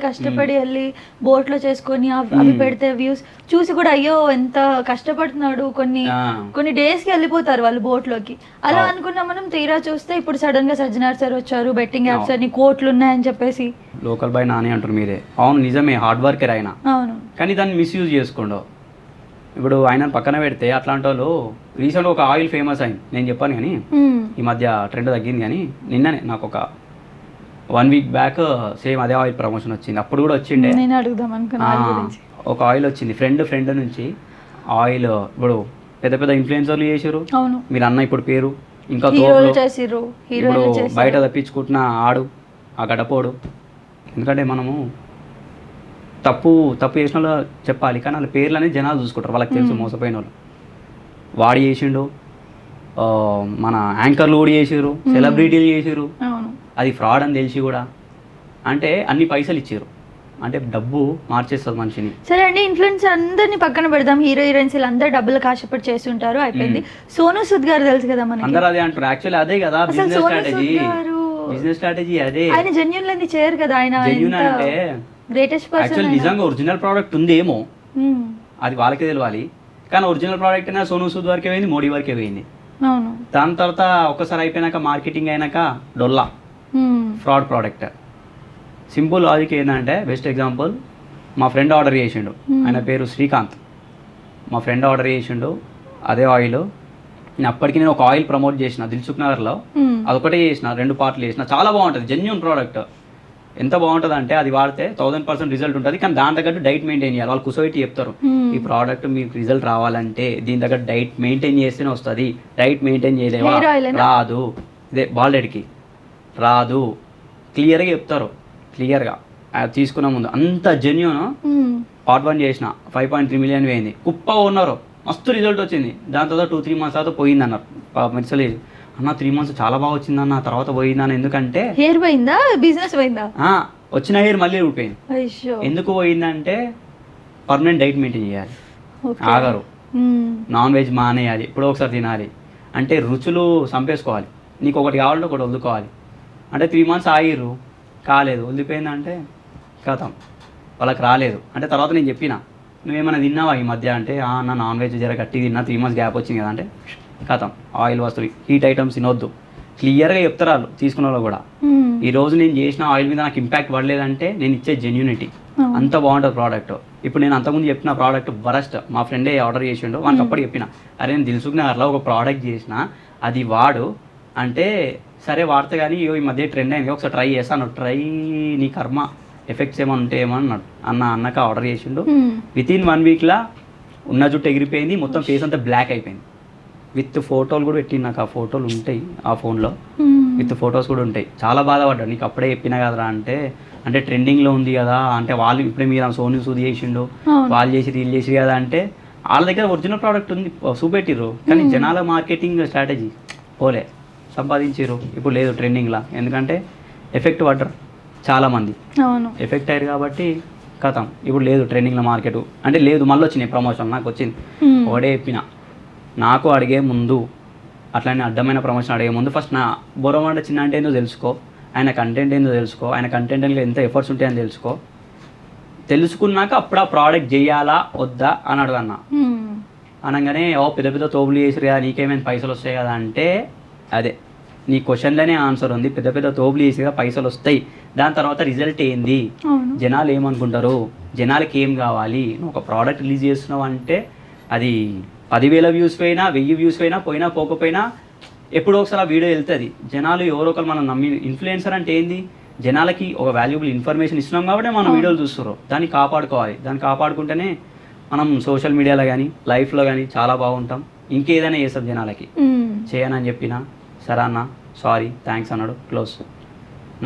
కష్టపడి వెళ్ళి బోట్ లో చేసుకొని అవి పెడితే వ్యూస్ చూసి కూడా అయ్యో ఎంత కష్టపడుతున్నాడు, కొన్ని డేస్ కి వెళ్ళిపోతారు వాళ్ళు బోట్ లోకి. అలా అనుకున్నాం మనం, తీరా చూస్తే ఇప్పుడు సడన్ గా సజ్జనార్ సార్ వచ్చారు, బెట్టింగ్ యాప్స్ అని కోట్లు ఉన్నాయని చెప్పేసి. లోకల్ బాయ్ నాని అంటారు మీరే, అవును నిజమే, హార్డ్ వర్కర్ ఆయన. అవును, కానీ దాన్ని మిస్యూజ్ చేసుకోండు. ఇప్పుడు ఆయన పక్కన పెడితే అట్లాంటి వాళ్ళు రీసెంట్గా ఒక ఆయిల్ ఫేమస్ అయింది, నేను చెప్పాను కానీ ఈ మధ్య ట్రెండ్ తగ్గింది. కానీ నిన్ననే నాకు ఒక 1 వీక్ బ్యాక్ సేమ్ అదే ఆయిల్ ప్రమోషన్ వచ్చింది. అప్పుడు కూడా వచ్చిండే, ఒక ఆయిల్ వచ్చింది ఫ్రెండ్ నుంచి ఆయిల్. ఇప్పుడు పెద్ద పెద్ద ఇన్ఫ్లుయెన్సర్లు చేసారు మీరు అన్న ఇప్పుడు పేరు, ఇంకా ఇప్పుడు బయట తప్పించుకుంటున్న ఆడు ఆ గడపోడు. ఎందుకంటే మనము తప్పు చేసిన వాళ్ళు చెప్పాలి, కానీ వాళ్ళ పేర్లు అనేది జనాలు చూసుకుంటారు, వాళ్ళకి తెలుసు మోసపోయిన వాళ్ళు. వాడు చేసిండు, మన యాంకర్లు కూడా చేసారు, సెలబ్రిటీలు చేసారు, అది ఫ్రాడ్ అని తెలిసి కూడా. అంటే అన్ని పైసలు ఇచ్చారు, అంటే డబ్బు మార్చేస్తుంది మనిషిని. సరే అండి, ఇన్ఫ్లుయెన్స్ అందరినీ పక్కన పెడదాం, హీరోయిన్స్ అందరు డబ్బులు కాశపడి చేస్తుంటారు, అయిపోయింది. సోనూ సూద్ గారు తెలుసు కదా మనకి, అందరూ అదే అంటారు. యాక్చువల్లీ అదే కదా బిజినెస్ స్ట్రాటజీ అదే. ఆయన జెన్యూన్ లేని చేయరు కదా, ఆయన జెన్యూన్ అంటే గ్రేటెస్ట్ పర్సన్. యాక్చువల్లీ నిజంగా ఒరిజినల్ ప్రోడక్ట్ ఉందేమో అది వాళ్ళకే తెలియాలి, కానీ ఒరిజినల్ ప్రోడక్ట్ అయినా సోనూ సూద్ వరకే పోయింది, మోడీ వరకే పోయింది. దాని తర్వాత ఒకసారి అయిపోయినాక మార్కెటింగ్ అయినాక డొల్లా ఫ్రాడ్ ప్రోడక్ట్. సింపుల్ లాజిక్ ఏంటంటే బెస్ట్ ఎగ్జాంపుల్, మా ఫ్రెండ్ ఆర్డర్ చేసిండు, ఆయన పేరు శ్రీకాంత్. మా ఫ్రెండ్ ఆర్డర్ చేసిండు అదే ఆయిల్. అప్పటికి నేను ఒక ఆయిల్ ప్రమోట్ చేసిన దిల్సుఖ్ నగర్లో, అదొకటే చేసిన, 2 పార్ట్లు చేసిన, చాలా బాగుంటుంది, జెన్యూన్ ప్రోడక్ట్. ఎంత బాగుంటుంది అంటే అది వాడితే 1000% రిజల్ట్ ఉంటుంది, కానీ దాని తగ్గట్టు డైట్ మెయింటైన్ చేయాలి. వాళ్ళు కుసోయిటీ చెప్తారు, ఈ ప్రోడక్ట్ మీకు రిజల్ట్ రావాలంటే దీని దగ్గర డైట్ మెయింటైన్ చేస్తేనే వస్తుంది, డైట్ మెయింటైన్ చేయలేవా రాదు, ఇదే బాల్డెడ్కి రాదు, క్లియర్గా చెప్తారు. క్లియర్గా తీసుకున్న ముందు అంత జెన్యూన్. పార్ట్ 1 చేసిన 5.3 మిలియన్ పోయింది, కుప్ప ఉన్నారు, మస్తు రిజల్ట్ వచ్చింది. దాని తర్వాత 2-3 మంత్స్ తర్వాత పోయింది అన్నారు. మెర్సలేదు అన్న 3 మంత్స్ చాలా బాగా వచ్చిందన్న, తర్వాత పోయిందని. ఎందుకంటే హెయిర్ పోయిందా, బిజినెస్ పోయిందా? వచ్చిన హెయిర్ మళ్ళీ ఊడిపోయింది. ఎందుకు పోయిందంటే పర్మనెంట్ డైట్ మెయింటైన్ చేయాలి, ఆగరు, నాన్ వెజ్ మానేయాలి, ఎప్పుడో ఒకసారి తినాలి, అంటే రుచులు చంపేసుకోవాలి. నీకు ఒకటి కావాలంటే ఒకటి వదులుకోవాలి. అంటే 3 మంత్స్ ఆగిర్రు, కాలేదు, వదిలిపోయిందంటే కథం, వాళ్ళకి రాలేదు. అంటే తర్వాత నేను చెప్పిన నువ్వేమైనా తిన్నావా ఈ మధ్య అంటే, నా నాన్ వెజ్ జర గట్టి తిన్నా, 3 మంత్స్ గ్యాప్ వచ్చింది కదా అంటే కథం, ఆయిల్ వస్తువులు హీట్ ఐటమ్స్ తినొద్దు, క్లియర్గా చెప్తారు వాళ్ళు తీసుకున్న వాళ్ళు కూడా. ఈ రోజు నేను చేసిన ఆయిల్ మీద నాకు ఇంపాక్ట్ పడలేదంటే నేను ఇచ్చే జెన్యూనిటీ, అంత బాగుంటుంది ప్రోడక్ట్. ఇప్పుడు నేను అంతకుముందు చెప్పిన ప్రోడక్ట్ వరస్ట్, మా ఫ్రెండే ఆర్డర్ చేసిండు, వానికి అప్పుడు చెప్పిన అరే నేను దిల్సుఖ్ నగర్లో ఒక ప్రోడక్ట్ చేసిన, అది వాడు అంటే సరే వాడితే కానీ ఈ మధ్య ట్రెండ్ అయింది, ఒకసారి ట్రై చేస్తాను, ట్రై నీ కర్మ ఎఫెక్ట్స్ ఏమైనా ఉంటే ఏమన్నాడు అన్నక ఆర్డర్ చేసిండు. వితిన్ 1 వీక్లో ఉన్న జుట్టు ఎగిరిపోయింది, మొత్తం ఫేస్ అంతా బ్లాక్ అయిపోయింది. విత్ ఫోటోలు కూడా పెట్టి, నాకు ఆ ఫోటోలు ఉంటాయి ఆ ఫోన్లో, విత్ ఫొటోస్ కూడా ఉంటాయి. చాలా బాధపడ్డాడు, నీకు అప్పుడే చెప్పినా కదరా అంటే ట్రెండింగ్లో ఉంది కదా, అంటే వాళ్ళు ఇప్పుడే మీరు సోనీ సూద్ చేసిండు, వాళ్ళు చేసి రీల్ చేసి కదా అంటే వాళ్ళ దగ్గర ఒరిజినల్ ప్రోడక్ట్ ఉంది చూపెట్టిర్రు, కానీ జనాల మార్కెటింగ్ స్ట్రాటజీ పోలే, సంపాదించారు. ఇప్పుడు లేదు ట్రెండింగ్లా, ఎందుకంటే ఎఫెక్ట్ పడ్డరు చాలామంది, ఎఫెక్ట్ అయ్యారు కాబట్టి కథం. ఇప్పుడు లేదు ట్రెండింగ్లో మార్కెట్ అంటే లేదు, మళ్ళీ వచ్చినాయి ప్రమోషన్. నాకు వచ్చింది ఒకటే చెప్పిన, నాకు అడిగే ముందు అట్లానే అడ్డమైన ప్రమోషన్ అడిగే ముందు ఫస్ట్ నా బోరబండ చిన్న అంటే ఏందో తెలుసుకో, ఆయన కంటెంట్ ఏందో తెలుసుకో, ఆయన కంటెంట్ ఎంత ఎఫర్ట్స్ ఉంటాయని తెలుసుకున్నాక అప్పుడు ఆ ప్రోడక్ట్ చేయాలా వద్దా అని అడగన్నా. అనగానే పెద్ద పెద్ద తోపులు చేసారు కదా, నీకేమైనా పైసలు వస్తాయి కదా అంటే అదే నీ క్వశ్చన్లోనే ఆన్సర్ ఉంది, పెద్ద పెద్ద తోపులు చేసిగా పైసలు వస్తాయి, దాని తర్వాత రిజల్ట్ ఏంది, జనాలు ఏమనుకుంటారు, జనాలకి ఏం కావాలి, నువ్వు ఒక ప్రోడక్ట్ రిలీజ్ చేస్తున్నావు అంటే అది 10,000 వ్యూస్ పోయినా 1000 వ్యూస్ పోయినా పోకపోయినా ఎప్పుడో ఒకసారి ఆ వీడియో వెళ్తుంది. జనాలు ఎవరో ఒకరు మనం నమ్మి, ఇన్ఫ్లుయెన్సర్ అంటే ఏంది, జనాలకి ఒక వాల్యుబుల్ ఇన్ఫర్మేషన్ ఇస్తున్నాం కాబట్టి మనం వీడియోలు చూస్తున్నారు. దాన్ని కాపాడుకోవాలి, దాన్ని కాపాడుకుంటేనే మనం సోషల్ మీడియాలో కానీ లైఫ్లో కానీ చాలా బాగుంటాం. ఇంకేదైనా చేస్తాం జనాలకి. చేయనని చెప్పినా సరే అన్న సారీ థ్యాంక్స్ అన్నాడు, క్లోజ్.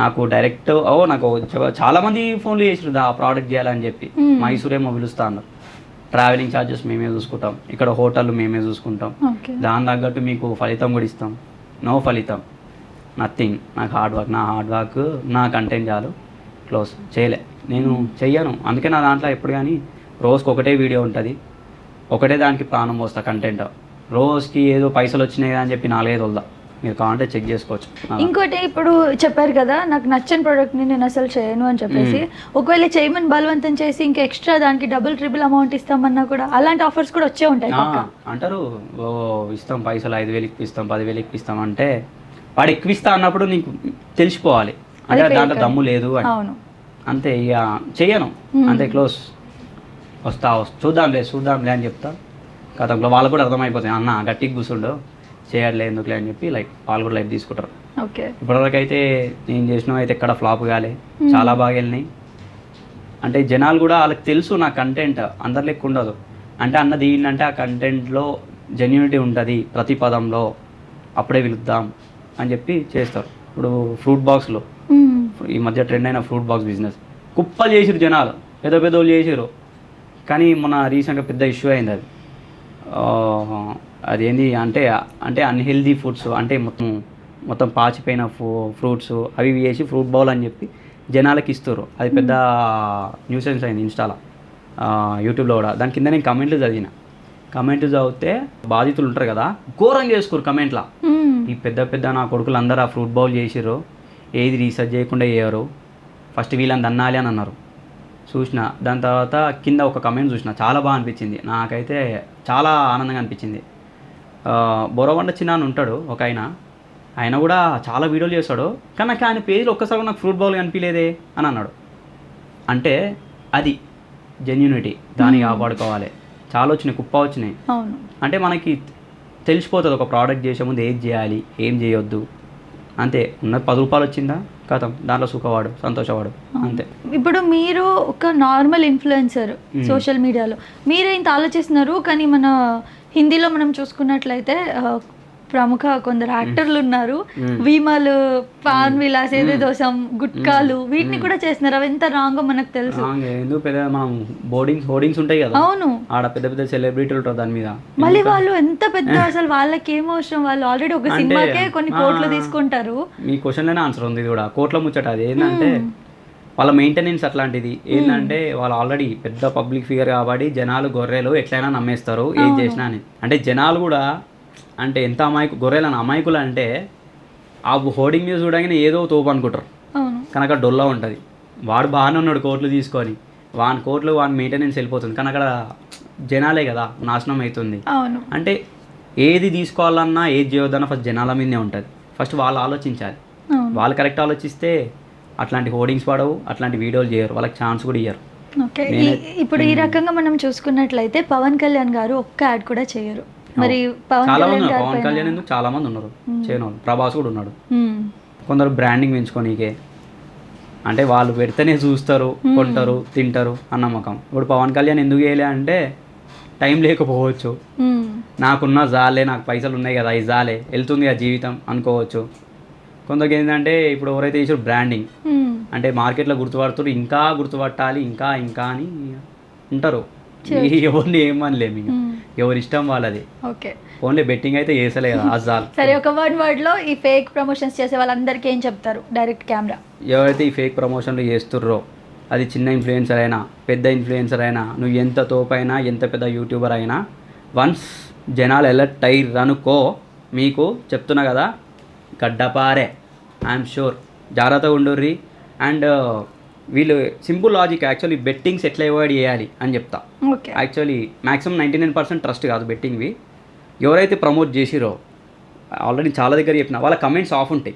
నాకు డైరెక్ట్ నాకు చాలామంది ఫోన్లు చేసారు ఆ ప్రోడక్ట్ చేయాలని చెప్పి. మైసూరేమో పిలుస్తా అన్నారు. ట్రావెలింగ్ ఛార్జెస్ మేమే చూసుకుంటాం, ఇక్కడ హోటల్ మేమే చూసుకుంటాం, దాని తగ్గట్టు మీకు ఫలితం కూడా ఇస్తాం. నో ఫలితం, నథింగ్. నాకు నా హార్డ్ వర్క్ నా కంటెంట్ చాలు, క్లోజ్. చేయలే, నేను చెయ్యను. అందుకే నా దాంట్లో ఎప్పుడు కానీ రోజుకి ఒకటే వీడియో ఉంటుంది, ఒకటే దానికి ప్రాణం పోస్తా కంటెంట్. రోజుకి ఏదో పైసలు వచ్చినాయి అని చెప్పి 4-5 వద్దా, మీరు కావాలంటే చెక్ చేసుకోవచ్చు. ఇంకోటి ఇప్పుడు చెప్పారు కదా నాకు నచ్చని ప్రోడక్ట్ని నేను అసలు చేయను అని చెప్పేసి, ఒకవేళ చేయమని బలవంతం చేసి ఇంకా ఎక్స్ట్రా దానికి డబుల్ ట్రిపుల్ అమౌంట్ ఇస్తామన్నా కూడా అలాంటి ఆఫర్స్ కూడా వచ్చే ఉంటాయి అంటారు. ఇస్తాం పైసలు 5,000 ఇప్పిస్తాం 10,000 ఇప్పిస్తాం అంటే వాడు ఎక్కువ ఇస్తా అన్నప్పుడు నీకు తెలిసిపోవాలి అంటే దాంట్లో దమ్ము లేదు అని. అంతే, ఇక చెయ్యను అంతే, క్లోజ్. చూద్దాంలే అని చెప్తా. గతంలో వాళ్ళకు కూడా అర్థమైపోతుంది, అన్న గట్టిగా కూర్చుండు చేయట్లే ఎందుకులే అని చెప్పి వాళ్ళు కూడా లైఫ్ తీసుకుంటారు. ఇప్పటివరకు అయితే నేను చేసినవి అయితే ఎక్కడ ఫ్లాప్ కాలే, చాలా బాగా వెళ్ళినాయి. అంటే జనాలు కూడా వాళ్ళకి తెలుసు నా కంటెంట్ అందరి లెక్క ఉండదు. అంటే అన్నది ఏంటంటే ఆ కంటెంట్లో జెన్యూనిటీ ఉంటుంది ప్రతి పదంలో, అప్పుడే పిలుద్దాం అని చెప్పి చేస్తారు. ఇప్పుడు ఫ్రూట్ బాక్స్లో ఈ మధ్య ట్రెండ్ అయిన ఫ్రూట్ బాక్స్ బిజినెస్ కుప్పలు చేసిరు జనాలు, పెద్దోళ్ళు చేసిరు. కానీ మొన్న రీసెంట్గా పెద్ద ఇష్యూ అయింది. అదేంటి అంటే అన్హెల్దీ ఫుడ్స్, అంటే మొత్తం పాచిపోయిన ఫ్రూట్స్ అవి వేసి ఫ్రూట్ బౌల్ అని చెప్పి జనాలకి ఇస్తారు. అది పెద్ద న్యూసెన్స్ అయింది ఇన్స్టాలో, యూట్యూబ్లో కూడా. దాని కింద నేను కమెంట్లు చదివితే బాధితులు ఉంటారు కదా, ఘోరంగా చేసుకోరు కమెంట్లో. ఈ పెద్ద నా కొడుకులు అందరూ ఆ ఫ్రూట్ బౌల్ చేసిర్రు, ఏది రీసెర్చ్ చేయకుండా చేయరు, ఫస్ట్ వీళ్ళని దన్నాలి అని అన్నారు. చూసిన దాని తర్వాత కింద ఒక కమెంట్ చూసిన, చాలా బాగా అనిపించింది నాకైతే, చాలా ఆనందంగా అనిపించింది. బోరబండ చిన్న అని ఉంటాడు ఒక ఆయన కూడా చాలా వీడియోలు చేస్తాడు, కానీ నాకు ఆయన పేజ్లో ఒక్కసారి నాకు ఫ్రూట్ బౌల్ కనిపించలేదే అని అన్నాడు. అంటే అది జెన్యూనిటీ, దాన్ని కాపాడుకోవాలి. చాలా వచ్చినాయి, కుప్ప వచ్చినాయి. అంటే మనకి తెలిసిపోతుంది ఒక ప్రోడక్ట్ చేసే ముందు ఏది చేయాలి ఏం చేయొద్దు, అంతే. ఉన్నది 10 రూపాయలు వచ్చిందా కథం, దాంట్లో సుఖవాడు సంతోషవాడు, అంతే. ఇప్పుడు మీరు ఒక నార్మల్ ఇన్ఫ్లుయెన్సర్ సోషల్ మీడియాలో, మీరే ఇంత ఆలోచిస్తున్నారు. కానీ మన హిందీలో మనం చూసుకున్నట్లయితే ప్రముఖ కొందరు యాక్టర్లు ఉన్నారు, విమల్, పాన్ విలాస్, ఏదేదోసం, గుట్కాలు, వీటిని కూడా చేస్తున్నారు. అవి ఎంత రాంగో మనకు తెలుసు. మనం హోర్డింగ్స్ ఉంటాయి కదా, అవును, ఆడ పెద్ద సెలబ్రిటీలు ఉంటారు దాని మీద. మళ్ళీ వాళ్ళు ఎంత పెద్ద, అసలు వాళ్ళకి ఏం అవసరం, వాళ్ళు ఆల్రెడీ ఒక సినిమాకే కొన్ని కోట్లు తీసుకుంటారు. మీ క్వశ్చన్లోనే ఆన్సర్ ఉంది కూడా, కోట్ల ముచ్చట. అది ఏంటంటే వాళ్ళ మెయింటెనెన్స్ అట్లాంటిది. ఏంటంటే వాళ్ళు ఆల్రెడీ పెద్ద పబ్లిక్ ఫిగర్ కాబట్టి జనాలు గొర్రెలు ఎట్లయినా నమ్మేస్తారు ఏం చేసినా అని. అంటే జనాలు కూడా అంటే ఎంత గొర్రెలను అమాయకులు అంటే ఆ హోర్డింగ్ న్యూస్ చూడగానే ఏదో తోపు అనుకుంటారు, కానీ అక్కడ డొల్లా ఉంటుంది. వాడు బాగానే ఉన్నాడు కోట్లు తీసుకొని, వాని మెయింటెనెన్స్ వెళ్ళిపోతుంది, కానీ అక్కడ జనాలే కదా నాశనం అవుతుంది. అంటే ఏది తీసుకోవాలన్నా ఏది చేయొద్దన్నా ఫస్ట్ జనాల మీదనే ఉంటుంది. ఫస్ట్ వాళ్ళు ఆలోచించాలి, వాళ్ళు కరెక్ట్ ఆలోచిస్తే అట్లాంటి హోర్డింగ్స్ పడవు, అట్లాంటి వీడియోలు చేయరు, వాళ్ళకి ఛాన్స్ కూడా ఇయ్యరు. ఓకే, ఇప్పుడు ఈ రకంగా మనం చూసుకున్నట్లయితే పవన్ కళ్యాణ్ గారు ఒక్క యాడ్ కూడా చేయరు. మరి పవన్ కళ్యాణ్ ఎందుకు చాలా మంది ఉన్నారు చేయను, ప్రభాస్ కూడా ఉన్నాడు. కొందరు బ్రాండింగ్ పెంచుకోనీకే, అంటే వాళ్ళు పెడితేనే చూస్తారు, కొంటారు, తింటారు అన్న నమ్మకం. ఇప్పుడు పవన్ కళ్యాణ్ ఎందుకు చేయలే అంటే టైం లేకపోవచ్చు, నాకున్న జాలే, నాకు పైసలు ఉన్నాయి కదా ఈ జాలే వెళ్తుంది కదా జీవితం అనుకోవచ్చు. కొందరికి ఏంటంటే ఇప్పుడు ఎవరైతే చేసారు బ్రాండింగ్, అంటే మార్కెట్లో గుర్తుపడుతారు, ఇంకా గుర్తుపట్టాలి ఇంకా అని ఉంటారు. ఎవరిని ఏమనలేము, ఇంకా ఎవరి ఇష్టం వాళ్ళది. ఓన్లీ బెట్టింగ్ అయితే చేసలే కదా అజాల్. సరే, ఒక వర్డ్లో ఈ ఫేక్ ప్రమోషన్స్ చేసే వాళ్ళందరికీ ఏం చెప్తారు? డైరెక్ట్ కెమెరా ఎవరైతే ఈ ఫేక్ ప్రమోషన్లు చేస్తుర్రో, అది చిన్న ఇన్ఫ్లుయెన్సర్ అయినా పెద్ద ఇన్ఫ్లుయెన్సర్ అయినా, నువ్వు ఎంత తోపైనా ఎంత పెద్ద యూట్యూబర్ అయినా, వన్స్ జనాలు ఎలర్ట్ అయ్యిరనుకో, మీకు చెప్తున్నా కదా గడ్డపారే, ఐఎమ్ షూర్. జాగ్రత్తగా ఉండుర్రి. అండ్ వీళ్ళు సింపుల్ లాజిక్, యాక్చువల్లీ బెట్టింగ్స్ ఎట్లా అవాయిడ్ చేయాలి అని చెప్తా. యాక్చువల్లీ మ్యాక్సిమం 99% ట్రస్ట్ కాదు బెట్టింగ్వి. ఎవరైతే ప్రమోట్ చేసిరో ఆల్రెడీ చాలా దగ్గర చెప్పిన, వాళ్ళ కమెంట్స్ ఆఫ్ ఉంటాయి.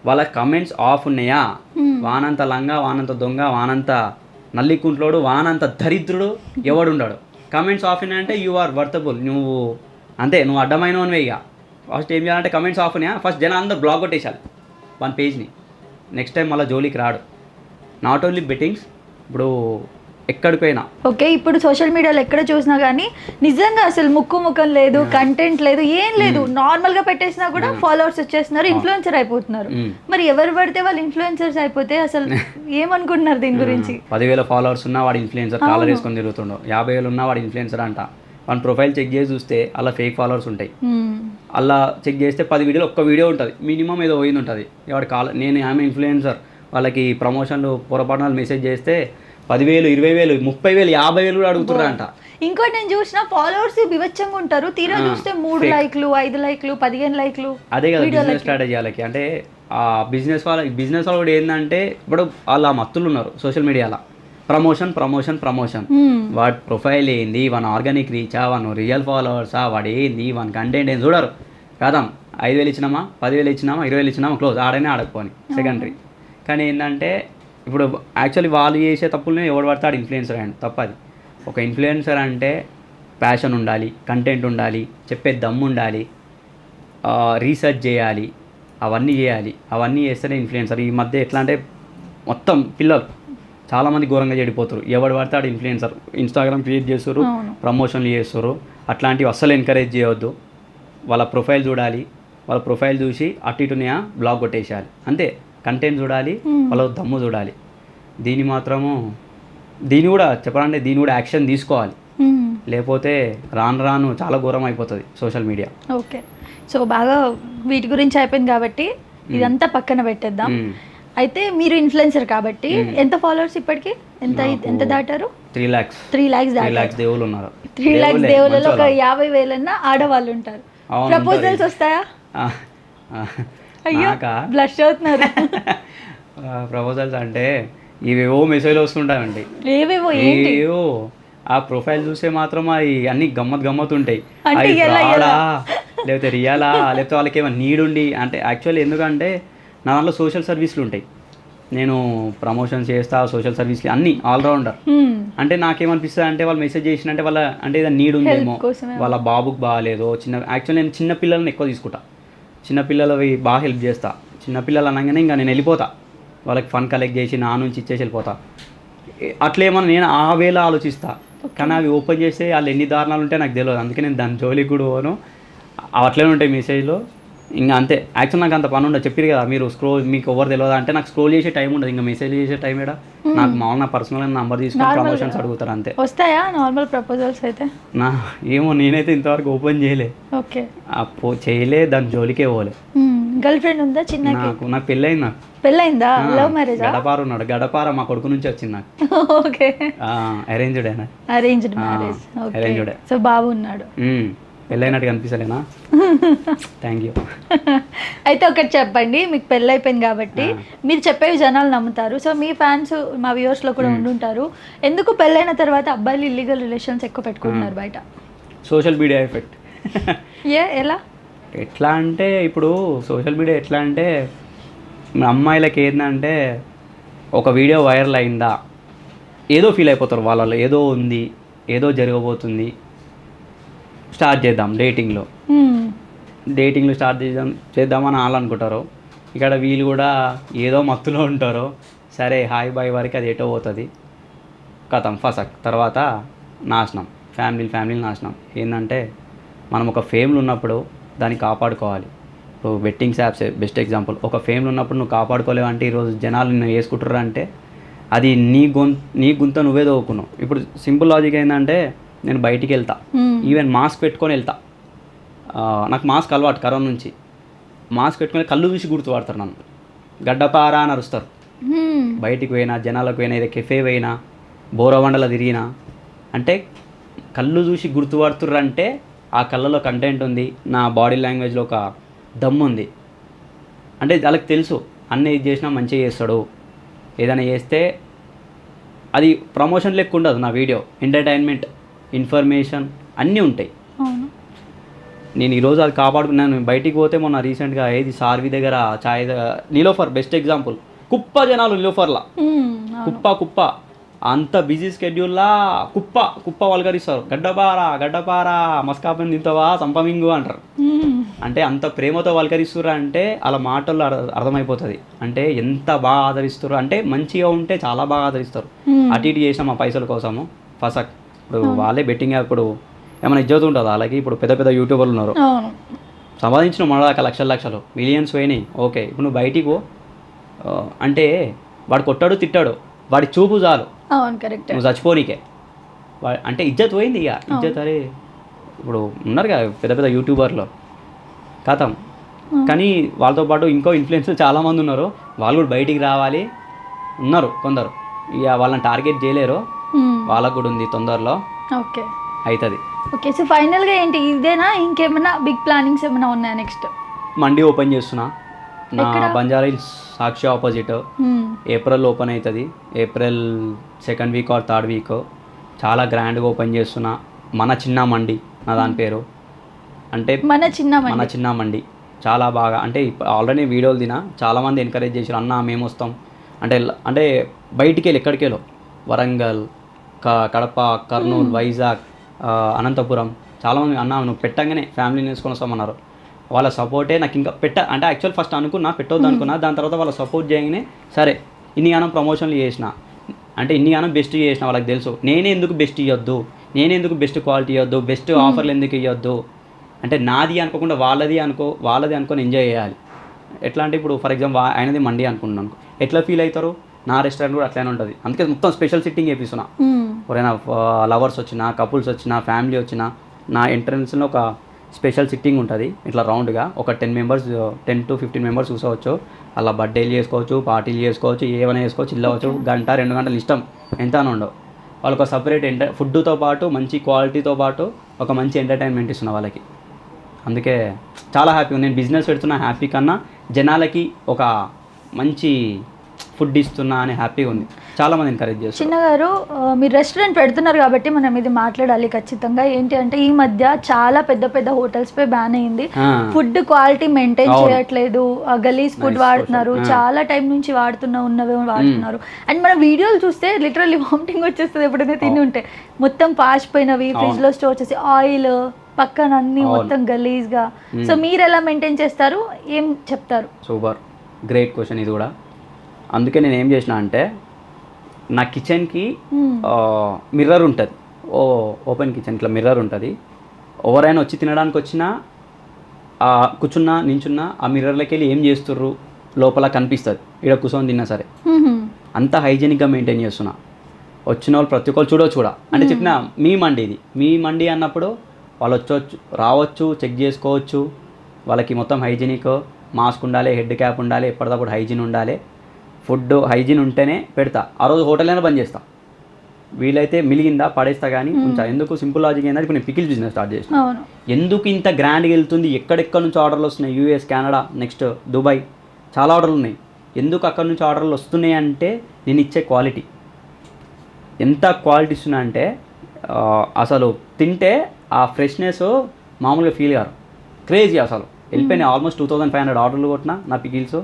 వాళ్ళ కమెంట్స్ ఆఫ్ ఉన్నాయా, వానంత లంగా, వానంత దొంగ, వానంత నల్లికుంట్లోడు, వానంత దరిద్రుడు ఎవడు ఉన్నాడు. కమెంట్స్ ఆఫ్ ఉన్నాయంటే యు ఆర్ వర్తబుల్, నువ్వు అంతే, నువ్వు అడ్డమైనవనివే. ఇక ఫస్ట్ ఏం చేయాలంటే కమెంట్స్ ఆఫ్ ఉన్నాయా, ఫస్ట్ జనం అందరూ బ్లాక్ కొట్టేసాలి వన్ పేజ్ని. నెక్స్ట్ టైం మళ్ళీ జోలికి రాడు. నాట్ ఓన్లీ బెట్టింగ్స్, ఇప్పుడు ఎక్కడికి పోయినా ఓకే. ఇప్పుడు సోషల్ మీడియాలో ఎక్కడ చూసినా కానీ నిజంగా అసలు ముఖం లేదు, కంటెంట్ లేదు, ఏం లేదు, నార్మల్ గా పెట్టేసినా కూడా ఫాలోవర్స్ వచ్చేస్తున్నారు, ఇన్ఫ్లుయెన్సర్ అయిపోతున్నారు. మరి ఎవరు పడితే వాళ్ళు ఇన్ఫ్లుయెన్సర్స్ అయిపోతే అసలు ఏమనుకుంటున్నారు దీని గురించి? 10,000 ఫాలోవర్స్ ఉన్నా వాడు ఇన్ఫ్లుయెన్సర్, కాలర్ వేసుకొని తిరుగుతుండవు. 50,000 ఉన్నా వాడు ఇన్ఫ్లుయెన్సర్ అంట. వాడి ప్రొఫైల్ చెక్ చేసి చూస్తే అలా ఫేక్ ఫాలోవర్స్ ఉంటాయి. అలా చెక్ చేస్తే 10 వీడియోలు ఒక్క వీడియో ఉంటుంది, మినిమం ఏదో పోయింది ఉంటుంది. వాడు నేను ఆమె ఇన్ఫ్లుయెన్సర్, వాళ్ళకి ప్రమోషన్లు పొరపాటున మెసేజ్ చేస్తే 10,000, 20,000, 30,000, 50,000 కూడా అడుగుతున్నారంట. ఇంకోటి నేను చూసిన ఫాలోవర్స్ బిభత్సంగా ఉంటారు, తీరా చూస్తే 3 లైక్లు, 5 లైక్లు, 15 లైక్లు. అదే కదా బిజినెస్ స్ట్రాటజీ వాళ్ళకి. అంటే ఆ బిజినెస్ వాళ్ళు కూడా ఏంటంటే, ఇప్పుడు వాళ్ళ మత్తులు ఉన్నారు సోషల్ మీడియాలో, ప్రమోషన్ ప్రమోషన్ ప్రమోషన్. వాడి ప్రొఫైల్ ఏంది, వన్ ఆర్గానిక్ రీచా, వన్ రియల్ ఫాలోవర్సా, వాడు ఏంది, వన్ కంటెంట్ ఏంది చూడరు. కాదా 5,000 ఇచ్చినామా, 10,000 ఇచ్చినామా, 20,000 ఇచ్చినామా, క్లోజ్, ఆడనే ఆడకపోని సెకండరీ. కానీ ఏంటంటే ఇప్పుడు యాక్చువల్లీ వాళ్ళు చేసే తప్పుల్ని ఎవడు పడతాడు ఇన్ఫ్లుయెన్సర్ అండి, తప్పది. ఒక ఇన్ఫ్లుయెన్సర్ అంటే ప్యాషన్ ఉండాలి, కంటెంట్ ఉండాలి, చెప్పే దమ్ము ఉండాలి, రీసెర్చ్ చేయాలి, అవన్నీ చేయాలి. అవన్నీ చేస్తేనే ఇన్ఫ్లుయెన్సర్. ఈ మధ్య ఎట్లా అంటే మొత్తం పిల్లలు చాలామంది ఘోరంగా చెడిపోతారు. ఎవడు పడతాడు ఇన్ఫ్లుయెన్సర్, ఇన్స్టాగ్రామ్ క్రియేట్ చేస్తారు, ప్రమోషన్లు చేస్తారు. అట్లాంటివి అస్సలు ఎంకరేజ్ చేయవద్దు. వాళ్ళ ప్రొఫైల్ చూడాలి, వాళ్ళ ప్రొఫైల్ చూసి అటు ఇటునే బ్లాగ్ కొట్టేసేయాలి అంతే. కంటెంట్ చూడాలి, వాళ్ళ దమ్ము చూడాలి. దీన్ని కూడా చెప్పాలంటే దీన్ని కూడా యాక్షన్ తీసుకోవాలి, లేకపోతే రాను చాలా ఘోరం అయిపోతుంది సోషల్ మీడియా. ఓకే, సో బాగా వీటి గురించి అయిపోయింది కాబట్టి ఇదంతా పక్కన పెట్టేద్దాం. అయితే మీరు ఇన్ఫ్లుయెన్సర్ కాబట్టి ఎంత ఫాలోవర్స్ ఇప్పటికి ఎంత దాటారు? 3 lakhs. 3 lakhs దేవుళ్ళు ఉన్నారు. 3 lakhs దేవుళ్ళలో ఒక 50,000 ఆడవాళ్ళు ఉంటారు. ప్రపోజల్స్ వస్తాయా? అయ్యో బ్లష్ అవుతున్నారు. ప్రపోజల్స్ అంటే ఇవేవో మెసేజ్లు వస్తుంటాయండి, ఏవో ఆ ప్రొఫైల్ చూస్తే మాత్రం అవి అన్ని గమ్మత్ ఉంటాయి. అవి రాడా లేకపోతే రియాలా, లేకపోతే వాళ్ళకి ఏమైనా నీడ్ ఉండి. అంటే యాక్చువల్లీ ఎందుకంటే నా దాంట్లో సోషల్ సర్వీస్లు ఉంటాయి, నేను ప్రమోషన్స్ చేస్తా, సోషల్ సర్వీస్లు అన్నీ ఆల్రౌండర్. అంటే నాకేమనిపిస్తుంది అంటే వాళ్ళు మెసేజ్ చేసినంటే వాళ్ళ అంటే ఏదైనా నీడ్ ఉందేమో, వాళ్ళ బాబుకి బాగాలేదో, యాక్చువల్లీ నేను చిన్న పిల్లల్ని ఎక్కువ తీసుకుంటా, చిన్నపిల్లలవి బాగా హెల్ప్ చేస్తా. చిన్నపిల్లలు అనగానే ఇంకా నేను వెళ్ళిపోతా, వాళ్ళకి ఫండ్ కలెక్ట్ చేసి నా నుంచి ఇచ్చేసి వెళ్ళిపోతా. అట్లేమన్నా నేను ఆ వేళ ఆలోచిస్తా, కానీ అవి ఓపెన్ చేస్తే వాళ్ళు ఎన్ని దారుణాలు ఉంటాయో నాకు తెలియదు. అందుకే నేను దాని జోలికి కూడా పోను. అట్లనే ఉంటాయి మెసేజ్లో. ఇంకా అంతే. యాక్చువల్ నాకు అంత పని ఉండదు, చెప్పారు కదా మీరు మీకు ఎవరు తెలియదు అంటే నాకు స్క్రోల్ చేసే టైం ఉండదు, ఇంకా మెసేజ్ చేసే టైం ఏడా. నాకు మామూలు నా పర్సనల్ నంబర్ తీసుకొని ప్రమోషన్స్ అడుగుతారు అంతే. వస్తాయా నార్మల్ ప్రపోజల్స్ అయితే? ఏమో నేనైతే ఇంతవరకు ఓపెన్ చేయలే. ఓకే, చేయలే, దాని జోలికే పోలే. గర్ల్ ఫ్రెండ్ ఉందా? చిన్న నాకు పెళ్ళైంది. నాకు పెళ్ళైందా? Love marriage? గడపార ఉన్నాడు, గడపార మా కొడుకు నుంచి వచ్చింది నాకు. Okay, arranged marriage. Arranged. So బాబు ఉన్నాడు. పెళ్ళైనట్టు కనిపిస్తలేనా? Thank you. అయితే ఒకటి చెప్పండి, మీకు పెళ్ళైపోయింది కాబట్టి మీరు చెప్పేవి జనాలు నమ్ముతారు. సో మీ ఫ్యాన్స్ మా వ్యూవర్స్లో కూడా ఉండుంటారు, ఎందుకు పెళ్ళైన తర్వాత అబ్బాయిలు ఇల్లీగల్ రిలేషన్స్ ఎక్కువ పెట్టుకుంటున్నారు బయట? Social media effect. ఎట్లా అంటే ఇప్పుడు సోషల్ మీడియా ఎట్లా అంటే అమ్మాయిలకి ఏంటంటే ఒక వీడియో వైరల్ అయిందా ఏదో ఫీల్ అయిపోతారు, వాళ్ళలో ఏదో ఉంది, ఏదో జరగబోతుంది, స్టార్ట్ చేద్దాం డేటింగ్లో స్టార్ట్ చేద్దామని వాళ్ళు అనుకుంటారు. ఇక్కడ వీళ్ళు కూడా ఏదో మత్తులో ఉంటారు. సరే హాయ్ బాయ్ వరకు అది ఎటో పోతుంది, కథం ఫసక్, తర్వాత నాశనం, ఫ్యామిలీ నాశనం. ఏంటంటే మనం ఒక ఫేమ్లు ఉన్నప్పుడు దాన్ని కాపాడుకోవాలి. ఇప్పుడు బెట్టింగ్స్ యాప్స్ బెస్ట్ ఎగ్జాంపుల్. ఒక ఫేమ్లు ఉన్నప్పుడు నువ్వు కాపాడుకోలేవంటే ఈరోజు జనాలు నిన్ను వేసుకుంటారు అంటే అది నీ గుంత నువ్వే దోవుకున్నావు. ఇప్పుడు సింపుల్ లాజిక్ ఏంటంటే నేను బయటికి వెళ్తా, ఈవెన్ మాస్క్ పెట్టుకొని వెళ్తా. నాకు మాస్క్ అలవాటు కరోనా నుంచి. మాస్క్ పెట్టుకొని కళ్ళు చూసి గుర్తుపడతారు నన్ను, గడ్డపారా అని అరుస్తారు. బయటికి పోయినా, జనాలకు పోయినా, ఏదో కెఫే పోయినా, బోరవండలో తిరిగినా అంటే కళ్ళు చూసి గుర్తుపడుతుర్రు అంటే ఆ కళ్ళలో కంటెంట్ ఉంది, నా బాడీ లాంగ్వేజ్లో ఒక దమ్ము ఉంది. అంటే వాళ్ళకి తెలుసు అన్నీ ఇది చేసినా మంచిగా చేస్తాడు, ఏదైనా చేస్తే అది ప్రమోషన్ లెక్క ఉండదు. నా వీడియో ఎంటర్టైన్మెంట్, ఇన్ఫర్మేషన్ అన్నీ ఉంటాయి. నేను ఈరోజు అది కాపాడుకున్నాను. బయటికి పోతే మొన్న రీసెంట్గా ఏది సార్వి దగ్గర చాయ్ నీలోఫర్ బెస్ట్ ఎగ్జాంపుల్. కుప్ప జనాలు నీలోఫర్లా, కుప్ప అంత బిజీ స్కెడ్యూల్లా కుప్ప వల్గరిస్తారు. గడ్డపారా మస్కాపని తింటావా సంపమింగు అంటారు. అంటే అంత ప్రేమతో వల్కరిస్తుర్రు అంటే అలా మాటల్లో అర్థమైపోతుంది. అంటే ఎంత బాగా ఆదరిస్తారు అంటే మంచిగా ఉంటే చాలా బాగా ఆదరిస్తారు. అటు ఇటు చేసిన మా పైసల కోసము ఫసక్. ఇప్పుడు వాళ్ళే బెట్టింగ్ ఇప్పుడు ఏమైనా ఇజ్జత్ ఉంటుంది అలాగే. ఇప్పుడు పెద్ద పెద్ద యూట్యూబర్లు ఉన్నారు, సంపాదించిన మొన్నదాకా లక్షలు మిలియన్స్ పోయినాయి. ఓకే, ఇప్పుడు నువ్వు బయటికి పో అంటే వాడు కొట్టాడు తిట్టాడు, వాడి చూపు చాలు నువ్వు చచ్చిపోనీకే. అంటే ఇజ్జత్ పోయింది. ఇక ఇజ్జత్ అరే ఇప్పుడు ఉన్నారు కదా పెద్ద పెద్ద యూట్యూబర్లు కథం. కానీ వాళ్ళతో పాటు ఇంకో ఇన్ఫ్లుయెన్సర్ చాలామంది ఉన్నారు, వాళ్ళు కూడా బయటికి రావాలి ఉన్నారు కొందరు. ఇక వాళ్ళని టార్గెట్ చేయలేరు, వాళ్ళకు కూడా ఉంది తొందరలో ఓకే అవుతుంది. ఓకే, సో ఫైనల్గా ఏంటి ఇదేనా, ఇంకేమైనా బిగ్ ప్లానింగ్స్ ఏమైనా ఉన్నాయా నెక్స్ట్? మండి ఓపెన్ చేస్తున్నా నా బంజారా హిల్స్ సాక్షి ఆపోజిట్. ఏప్రిల్ ఓపెన్ అవుతుంది, April 2nd week or 3rd week. చాలా గ్రాండ్గా ఓపెన్ చేస్తున్నా. మన చిన్న మండి నా దాని పేరు. అంటే మన చిన్న మండి చాలా బాగా. అంటే ఆల్రెడీ వీడియోలు తినా, చాలామంది ఎంకరేజ్ చేశారు, అన్న మేము వస్తాం అంటే బయటికి వెళ్ళి ఎక్కడికి వెళ్ళో వరంగల్, కడప, కర్నూలు, వైజాగ్, అనంతపురం చాలామంది అన్న నువ్వు పెట్టంగానే ఫ్యామిలీని వేసుకొని వస్తామన్నారు. వాళ్ళ సపోర్టే నాకు ఇంకా అంటే యాక్చువల్ ఫస్ట్ అనుకున్నా పెట్టొద్దు అనుకున్నా, దాని తర్వాత వాళ్ళ సపోర్ట్ చేయగానే సరే ఇన్ని గానం ప్రమోషన్లు చేసిన, అంటే ఇన్ని గానం బెస్ట్ చేసిన. వాళ్ళకి తెలుసు నేనే ఎందుకు బెస్ట్ ఇవ్వద్దు, నేనే ఎందుకు బెస్ట్ క్వాలిటీ ఇవ్వద్దు, బెస్ట్ ఆఫర్లు ఎందుకు ఇవ్వద్దు. అంటే నాది అనుకోకుండా వాళ్ళది అనుకొని ఎంజాయ్ చేయాలి. ఎట్లా అంటే ఇప్పుడు ఫర్ ఎగ్జాంపుల్ ఆయనది మండి అనుకుంటున్నాను, ఎట్లా ఫీల్ అవుతారు, నా రెస్టారెంట్ కూడా అట్లనే ఉంటుంది. అందుకే మొత్తం స్పెషల్ సిట్టింగ్ వేపిస్తున్నా. ఎవరైనా లవర్స్ వచ్చినా, కపుల్స్ వచ్చినా, ఫ్యామిలీ వచ్చినా, నా ఎంట్రన్స్లో ఒక స్పెషల్ సిట్టింగ్ ఉంటుంది ఇట్లా రౌండ్గా. ఒక 10 to 15 మెంబర్స్ కూర్చోవచ్చు. అలా బర్త్డేలు చేసుకోవచ్చు, పార్టీలు చేసుకోవచ్చు, ఏమైనా చేసుకోవచ్చు, చిల్లవచ్చు. 1-2 గంటలు ఇష్టం ఎంత అని ఉండవు. వాళ్ళకి ఒక సపరేట్ ఫుడ్తో పాటు మంచి క్వాలిటీతో పాటు ఒక మంచి ఎంటర్టైన్మెంట్ ఇస్తున్నా వాళ్ళకి. అందుకే చాలా హ్యాపీగా నేను బిజినెస్ పెడుతున్నా హ్యాపీ కన్నా జనాలకి ఒక మంచి ఫుడ్ ఇస్తున్నా అని హ్యాపీగా ఉంది. చాలామంది ఎంకరేజ్ చేస్తారు. చిన్న గారు మీరు రెస్టారెంట్ పెడుతున్నారు కాబట్టి మనం ఇది మాట్లాడాలి ఖచ్చితంగా. ఏంటి అంటే ఈ మధ్య చాలా పెద్ద పెద్ద హోటల్స్ పై బ్యాన్ అయింది. ఫుడ్ క్వాలిటీ మెయింటైన్ చేయట్లేదు, గలీజ్ ఫుడ్ వాడుతున్నారు, చాలా టైం నుంచి ఉన్నవే వాడుతున్నారు. అండ్ మన వీడియోలు చూస్తే లిటరల్లీ వామిటింగ్ వచ్చేస్తుంది ఎప్పుడైనా తిని ఉంటే. మొత్తం పాసిపోయినవి ఫ్రిడ్జ్ లో స్టోర్ చేసి, ఆయిల్ పక్కన అన్ని మొత్తం గలీజ్గా. సో మీరు ఎలా మెయింటైన్ చేస్తారు, ఏం చెప్తారు? సూపర్, గ్రేట్ క్వశ్చన్ ఇది కూడా. అందుకే నేను ఏం చేసిన అంటే నా కిచెన్కి మిర్రర్ ఉంటుంది, ఓపెన్ కిచెన్ ఇట్లా మిర్రర్ ఉంటుంది. ఎవరైనా వచ్చి తినడానికి వచ్చినా కూర్చున్నా నించున్నా ఆ మిర్రర్లోకి వెళ్ళి ఏం చేస్తుర్రు లోపల కనిపిస్తుంది, ఇక్కడ కూర్చొని తిన్నా సరే. అంత హైజీనిక్గా మెయింటైన్ చేస్తున్నా. వచ్చిన వాళ్ళు ప్రతి ఒక్కరు చూడ అంటే చెప్పిన మీ మండి ఇది, మీ మండి అన్నప్పుడు వాళ్ళు రావచ్చు, చెక్ చేసుకోవచ్చు. వాళ్ళకి మొత్తం హైజీనిక్, మాస్క్ ఉండాలి, హెడ్ క్యాప్ ఉండాలి, ఎప్పటికప్పుడు హైజీన్ ఉండాలి. ఫుడ్ హైజీన్ ఉంటేనే పెడతా. ఆ రోజు హోటల్ అయినా బంద్ చేస్తా, వీలైతే మిలిగిందా పడేస్తా కానీ ఉంచా. ఎందుకు సింపుల్ లాజిక్ ఏంటంటే ఇప్పుడు నేను పికిల్స్ బిజినెస్ స్టార్ట్ చేసిన. ఎందుకు ఇంత గ్రాండ్గా వెళ్తుంది, ఎక్కడెక్కడ నుంచి ఆర్డర్లు వస్తున్నాయి, యూఎస్, కెనడా, నెక్స్ట్ దుబాయ్, చాలా ఆర్డర్లు ఉన్నాయి. ఎందుకు అక్కడ నుంచి ఆర్డర్లు వస్తున్నాయి అంటే నేను ఇచ్చే క్వాలిటీ. ఎంత క్వాలిటీ ఇస్తున్నా అంటే అసలు తింటే ఆ ఫ్రెష్నెస్ మామూలుగా ఫీల్ గారు, క్రేజీ అసలు. వెళ్ళిపోయినాయి ఆల్మోస్ట్ 2500 ఆర్డర్లు కొట్టిన నా పికిల్స్.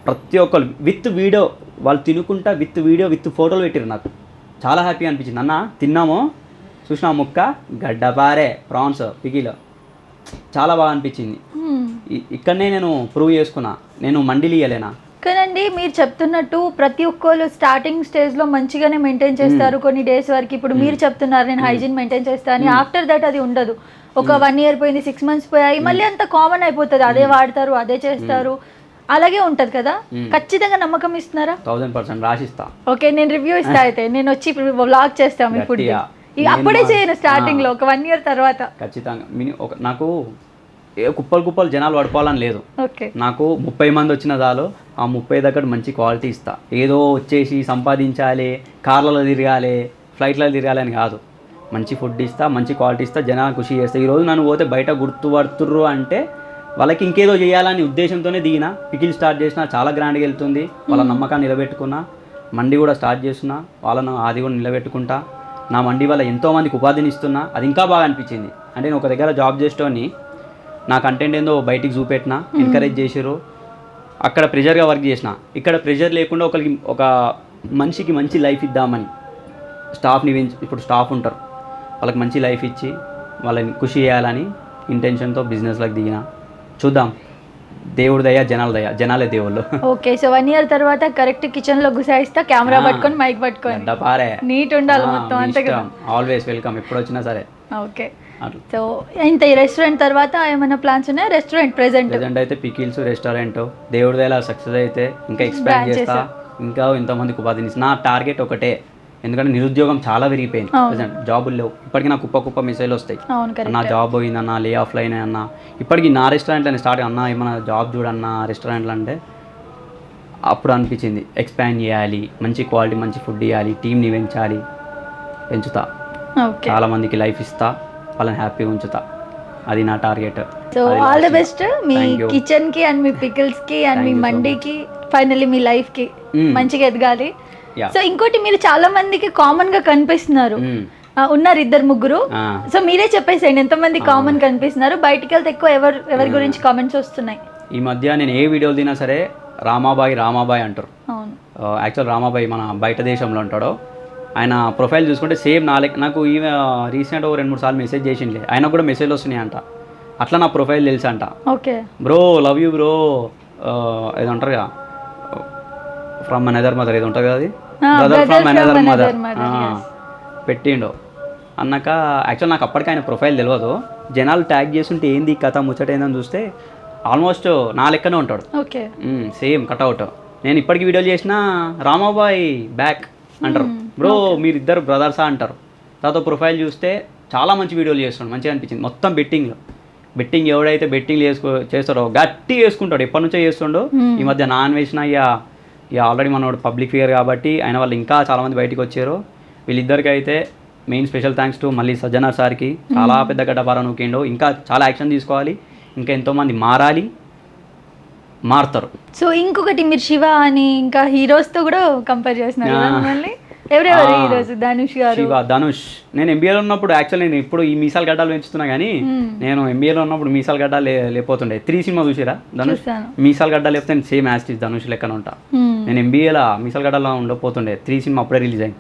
ప్రతి ఒక్కరు విత్ వీడియో, వాళ్ళు తినుకుంటా విత్ వీడియో విత్ ఫోటోలు పెట్టారు. నాకు చాలా హ్యాపీగా అనిపించింది. అన్న తిన్నాము, చూసిన ముక్క గడ్డపారే ప్రాన్స్ పికిలో, చాలా బాగా అనిపించింది. ఇక్కడనే నేను ప్రూవ్ చేసుకున్నా, నేను మండీలు ఇయ్యలేనా. కానండి మీరు చెప్తున్నట్టు ప్రతి ఒక్కళ్ళు స్టార్టింగ్ స్టేజ్లో మంచిగానే మెయింటైన్ చేస్తారు కొన్ని డేస్ వరకు. ఇప్పుడు మీరు చెప్తున్నారు నేను హైజీన్ మెయింటైన్ చేస్తాను, ఆఫ్టర్ దట్ అది ఉండదు. ఒక 1 year పోయింది, 6 months పోయాయి, మళ్ళీ అంత కామన్ అయిపోతుంది. అదే వాడతారు, అదే చేస్తారు, అలాగే ఉంటది కదా. ఖచ్చితంగా నమ్మకం ఇస్తున్నారా? 1000% రాసిస్తా. ఓకే, నేను రివ్యూ ఇస్తా. అయితే నేను వచ్చి వ్లాగ్ చేస్తాను మీ ఫుడ్. అప్పుడే చేయను, స్టార్టింగ్ లో ఒక 1 year తర్వాత ఖచ్చితంగా. నాకు కుప్పలు జనాలు పడిపోవాలని లేదు. నాకు 30 మంది వచ్చిన చాలు, ఆ 30 దగ్గర మంచి క్వాలిటీ ఇస్తా. ఏదో వచ్చేసి సంపాదించాలి, కార్లలో తిరగాలి, ఫ్లైట్లలో తిరగాలి అని కాదు. మంచి ఫుడ్ ఇస్తా, మంచి క్వాలిటీ ఇస్తా, జనాలు ఖుషి చేస్తా. ఈరోజు నన్ను పోతే బయట గుర్తుపడుతుర్రు అంటే వాళ్ళకి ఇంకేదో చేయాలని ఉద్దేశంతోనే దిగిన. పికిల్ స్టార్ట్ చేసిన, చాలా గ్రాండ్గా వెళ్తుంది. వాళ్ళ నమ్మకాన్ని నిలబెట్టుకున్నా. మండి కూడా స్టార్ట్ చేస్తున్నా, వాళ్ళను అది కూడా నిలబెట్టుకుంటా. నా మండి వల్ల ఎంతోమందికి ఉపాధిని ఇస్తున్నా, అది ఇంకా బాగా అనిపించింది. అంటే నేను ఒక దగ్గర జాబ్ చేసేటోని నా కంటెంట్ ఏందో బయటికి చూపెట్టినా, ఎంకరేజ్ చేసిర్రు. అక్కడ ప్రెషర్గా వర్క్ చేసిన, ఇక్కడ ప్రెషర్ లేకుండా ఒక మనిషికి మంచి లైఫ్ ఇద్దామని స్టాఫ్ని ఇప్పుడు స్టాఫ్ ఉంటారు, వాళ్ళకి మంచి లైఫ్ ఇచ్చి వాళ్ళని ఖుషి చేయాలని ఇంటెన్షన్తో బిజినెస్లోకి దిగిన. చూద్దాం, దేవుడి దయ, జనాల దయ, జనాలే దేవుళ్ళు. ఓకే, సో 1 year తర్వాత కరెక్ట్ కిచెన్ లో గుసాయిస్తా, కెమెరా పట్టుకొని మైక్ పట్టుకొని పారే నీట్ ఉండాలి మొత్తం అంతే కదా. ఆల్వేస్ వెల్కమ్, ఎప్పుడు వచ్చినా సరే. ఓకే, సో ఇంత ఈ రెస్టారెంట్ తర్వాత ఏమైనా ప్లాన్స్ ఉన్నాయా? రెస్టారెంట్ ప్రెసెంట్ అయితే పికిల్స్ రెస్టారెంట్ దేవుడి దయ సక్సెస్ అయితే ఇంకా ఎక్స్పాండ్ చేస్తా, ఇంకా ఇంతమందికి ఉపాధిని. నా టార్గెట్ ఒకటే, ఎందుకంటే నిరుద్యోగం చాలా పెరిగిపోయింది, ప్రెసెంట్ జాబులు లేవు. ఇప్పటికీ నాకు కుప్ప మెసేజ్లు వస్తాయి, నా జాబ్ పోయిందన్నా, లే ఆఫ్ లైన్ అన్నా. ఇప్పటికి నా రెస్టారెంట్లో స్టార్ట్ అన్నా ఏమన్నా జాబ్ చూడన్నా రెస్టారెంట్లో అంటే అప్పుడు అనిపించింది ఎక్స్పాండ్ చేయాలి, మంచి క్వాలిటీ మంచి ఫుడ్ ఇవ్వాలి, టీమ్ని పెంచుతా, చాలా మందికి లైఫ్ ఇస్తా, వాళ్ళని హ్యాపీగా ఉంచుతా, అది నా target. So all the best మీ కిచెన్ కి అండ్ మీ పికిల్స్ కి అండ్ మీ మండీకి, ఫైనల్లీ మీ లైఫ్ కి మంచిగా ఎదగాలి. సో ఇంకోటి, మీరు చాలా మందికి కామన్ గా కనిపిస్తున్నారు, ఉన్నారు 2-3. సో మీరే చెప్పేసేయండి ఎంతమంది కామన్ కనిపిస్తున్నారు, బయటికి వెళ్తే ఎక్కువ ఎవరి గురించి కామెంట్స్ వస్తున్నాయి? ఈ మధ్య నేను ఏ వీడియోలు తినా సరే రామాబాయ్ అంటారు. యాక్చువల్ రామాబాయ్ మన బయట దేశంలో ఉంటాడు. ఆయన ప్రొఫైల్ చూసుకుంటే సేమ్ నాకు రీసెంట్ 2-3 సార్లు మెసేజ్ చేసిండే, ఆయన కూడా మెసేజ్లు వస్తున్నాయి అంట. అట్లా నా ప్రొఫైల్ తెలుసు అంట. Okay bro, love you bro, ఏదో ఉంటారు కదా, ఫ్రమ్ అనదర్ మదర్ ఏదో ఉంటుంది కదా, అది బ్రదర్ ఫ్రమ్ అనదర్ మదర్ పెట్టిండు అన్నాక. యాక్చువల్ నాకు అప్పటికి ఆయన ప్రొఫైల్ తెలియదు, జనాలు ట్యాగ్ చేస్తుంటే ఏంది కథ ముచ్చట ఏందని చూస్తే ఆల్మోస్ట్ నా లెక్కనే ఉంటాడు, సేమ్ కట్అవుట్. నేను ఇప్పటికి వీడియోలు చేసిన రామాబాయ్ బ్యాక్ అంటారు, బ్రో మీరిద్దరు బ్రదర్సా అంటారు. తర్వాత ప్రొఫైల్ చూస్తే చాలా మంచి వీడియోలు చేస్తున్నాడు, మంచిగా అనిపించింది. మొత్తం బెట్టింగ్ ఎవడైతే బెట్టింగ్ చేస్తాడో గట్టి వేసుకుంటాడు, ఎప్పటి నుంచో చేస్తుండో. ఈ మధ్య నాన్ వేసిన ఇక ఆల్రెడీ మనోడు పబ్లిక్ ఫిగర్ కాబట్టి ఆయన వాళ్ళు ఇంకా చాలామంది బయటికి వచ్చారు. వీళ్ళిద్దరికి అయితే మెయిన్ స్పెషల్ థ్యాంక్స్ టు మళ్ళీ సజ్జనార్ సార్కి, చాలా పెద్ద గడ్డపార నూకిండు. ఇంకా చాలా యాక్షన్ తీసుకోవాలి, ఇంకా ఎంతోమంది మారుతారు. సో ఇంకొకటి, మీరు శివ అని ఇంకా హీరోస్తో కూడా కంపేర్ చేస్తున్నారు మళ్ళీ, ఎవరెవరు హీరోస్? ధనుష్ గారు. శివ, ధనుష్. నేను ఎంబీఏలో ఉన్నప్పుడు యాక్చువల్ నేను ఇప్పుడు ఈ మీసాల గడ్డలు పెంచుతున్నా కానీ, నేను ఎంబీఏలో ఉన్నప్పుడు మీసాల గడ్డలు లేకపోతుండే. 3 సినిమా చూసిరా ధనుష్? మీసాల గడ్డలు లేకపోతే నేను సేమ్ యాస్టిస్ ధనుష్ లెక్కన ఉంటా. నేను ఎంబీఏలో మీసాల గడ్డలో ఉండకపోతుండే, 3 సినిమా అప్పుడే రిలీజ్ అయింది.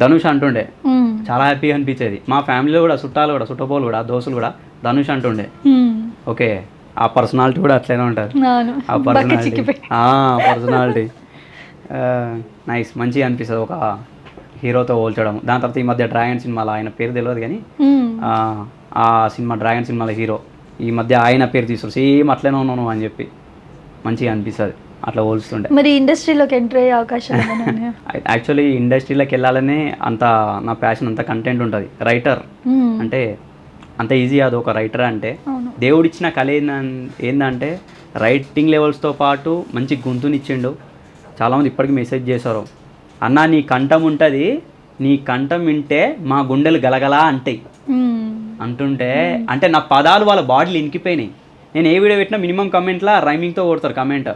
ధనుష్ అంటుండే, చాలా హ్యాపీగా అనిపించేది. మా ఫ్యామిలీలో కూడా చుట్టపోలు కూడా దోస్తులు కూడా ధనుష్ అంటుండే. ఓకే, ఆ పర్సనాలిటీ కూడా అట్లనే ఉంటుంది, ఆ పర్సనాలిటీ నైస్, మంచిగా అనిపిస్తుంది ఒక హీరోతో పోల్చడం. దాని తర్వాత ఈ మధ్య డ్రాగన్ సినిమాలో, ఆయన పేరు తెలియదు కానీ ఆ సినిమా డ్రాగన్ సినిమాలో హీరో ఈ మధ్య ఆయన పేరు తీసుకురు, సేమ్ అట్లనే ఉన్నాను అని చెప్పి మంచిగా అనిపిస్తుంది అట్లా పోల్చుతుండే. మరి ఇండస్ట్రీలోకి ఎంటర్ అయ్యే అవకాశం యాక్చువల్లీ ఇండస్ట్రీలోకి వెళ్ళాలనే అంత నా ప్యాషన్, అంత కంటెంట్ ఉంటుంది. రైటర్ అంటే అంత ఈజీ కాదు ఒక రైటర్ అంటే. దేవుడిచ్చిన కళ ఏంటంటే రైటింగ్ లెవెల్స్తో పాటు మంచి గొంతునిచ్చిండు. చాలామంది ఇప్పటికీ మెసేజ్ చేశారు, అన్న నీ కంఠం ఉంటుంది, నీ కంఠం వింటే మా గుండెలు గలగలా అంటాయి అంటుంటే, అంటే నా పదాలు వాళ్ళ బాడీలు ఇనికిపోయినాయి. నేను ఏ వీడియో పెట్టినా మినిమం కమెంట్లో రైమింగ్తో కొడతారు కమెంట్,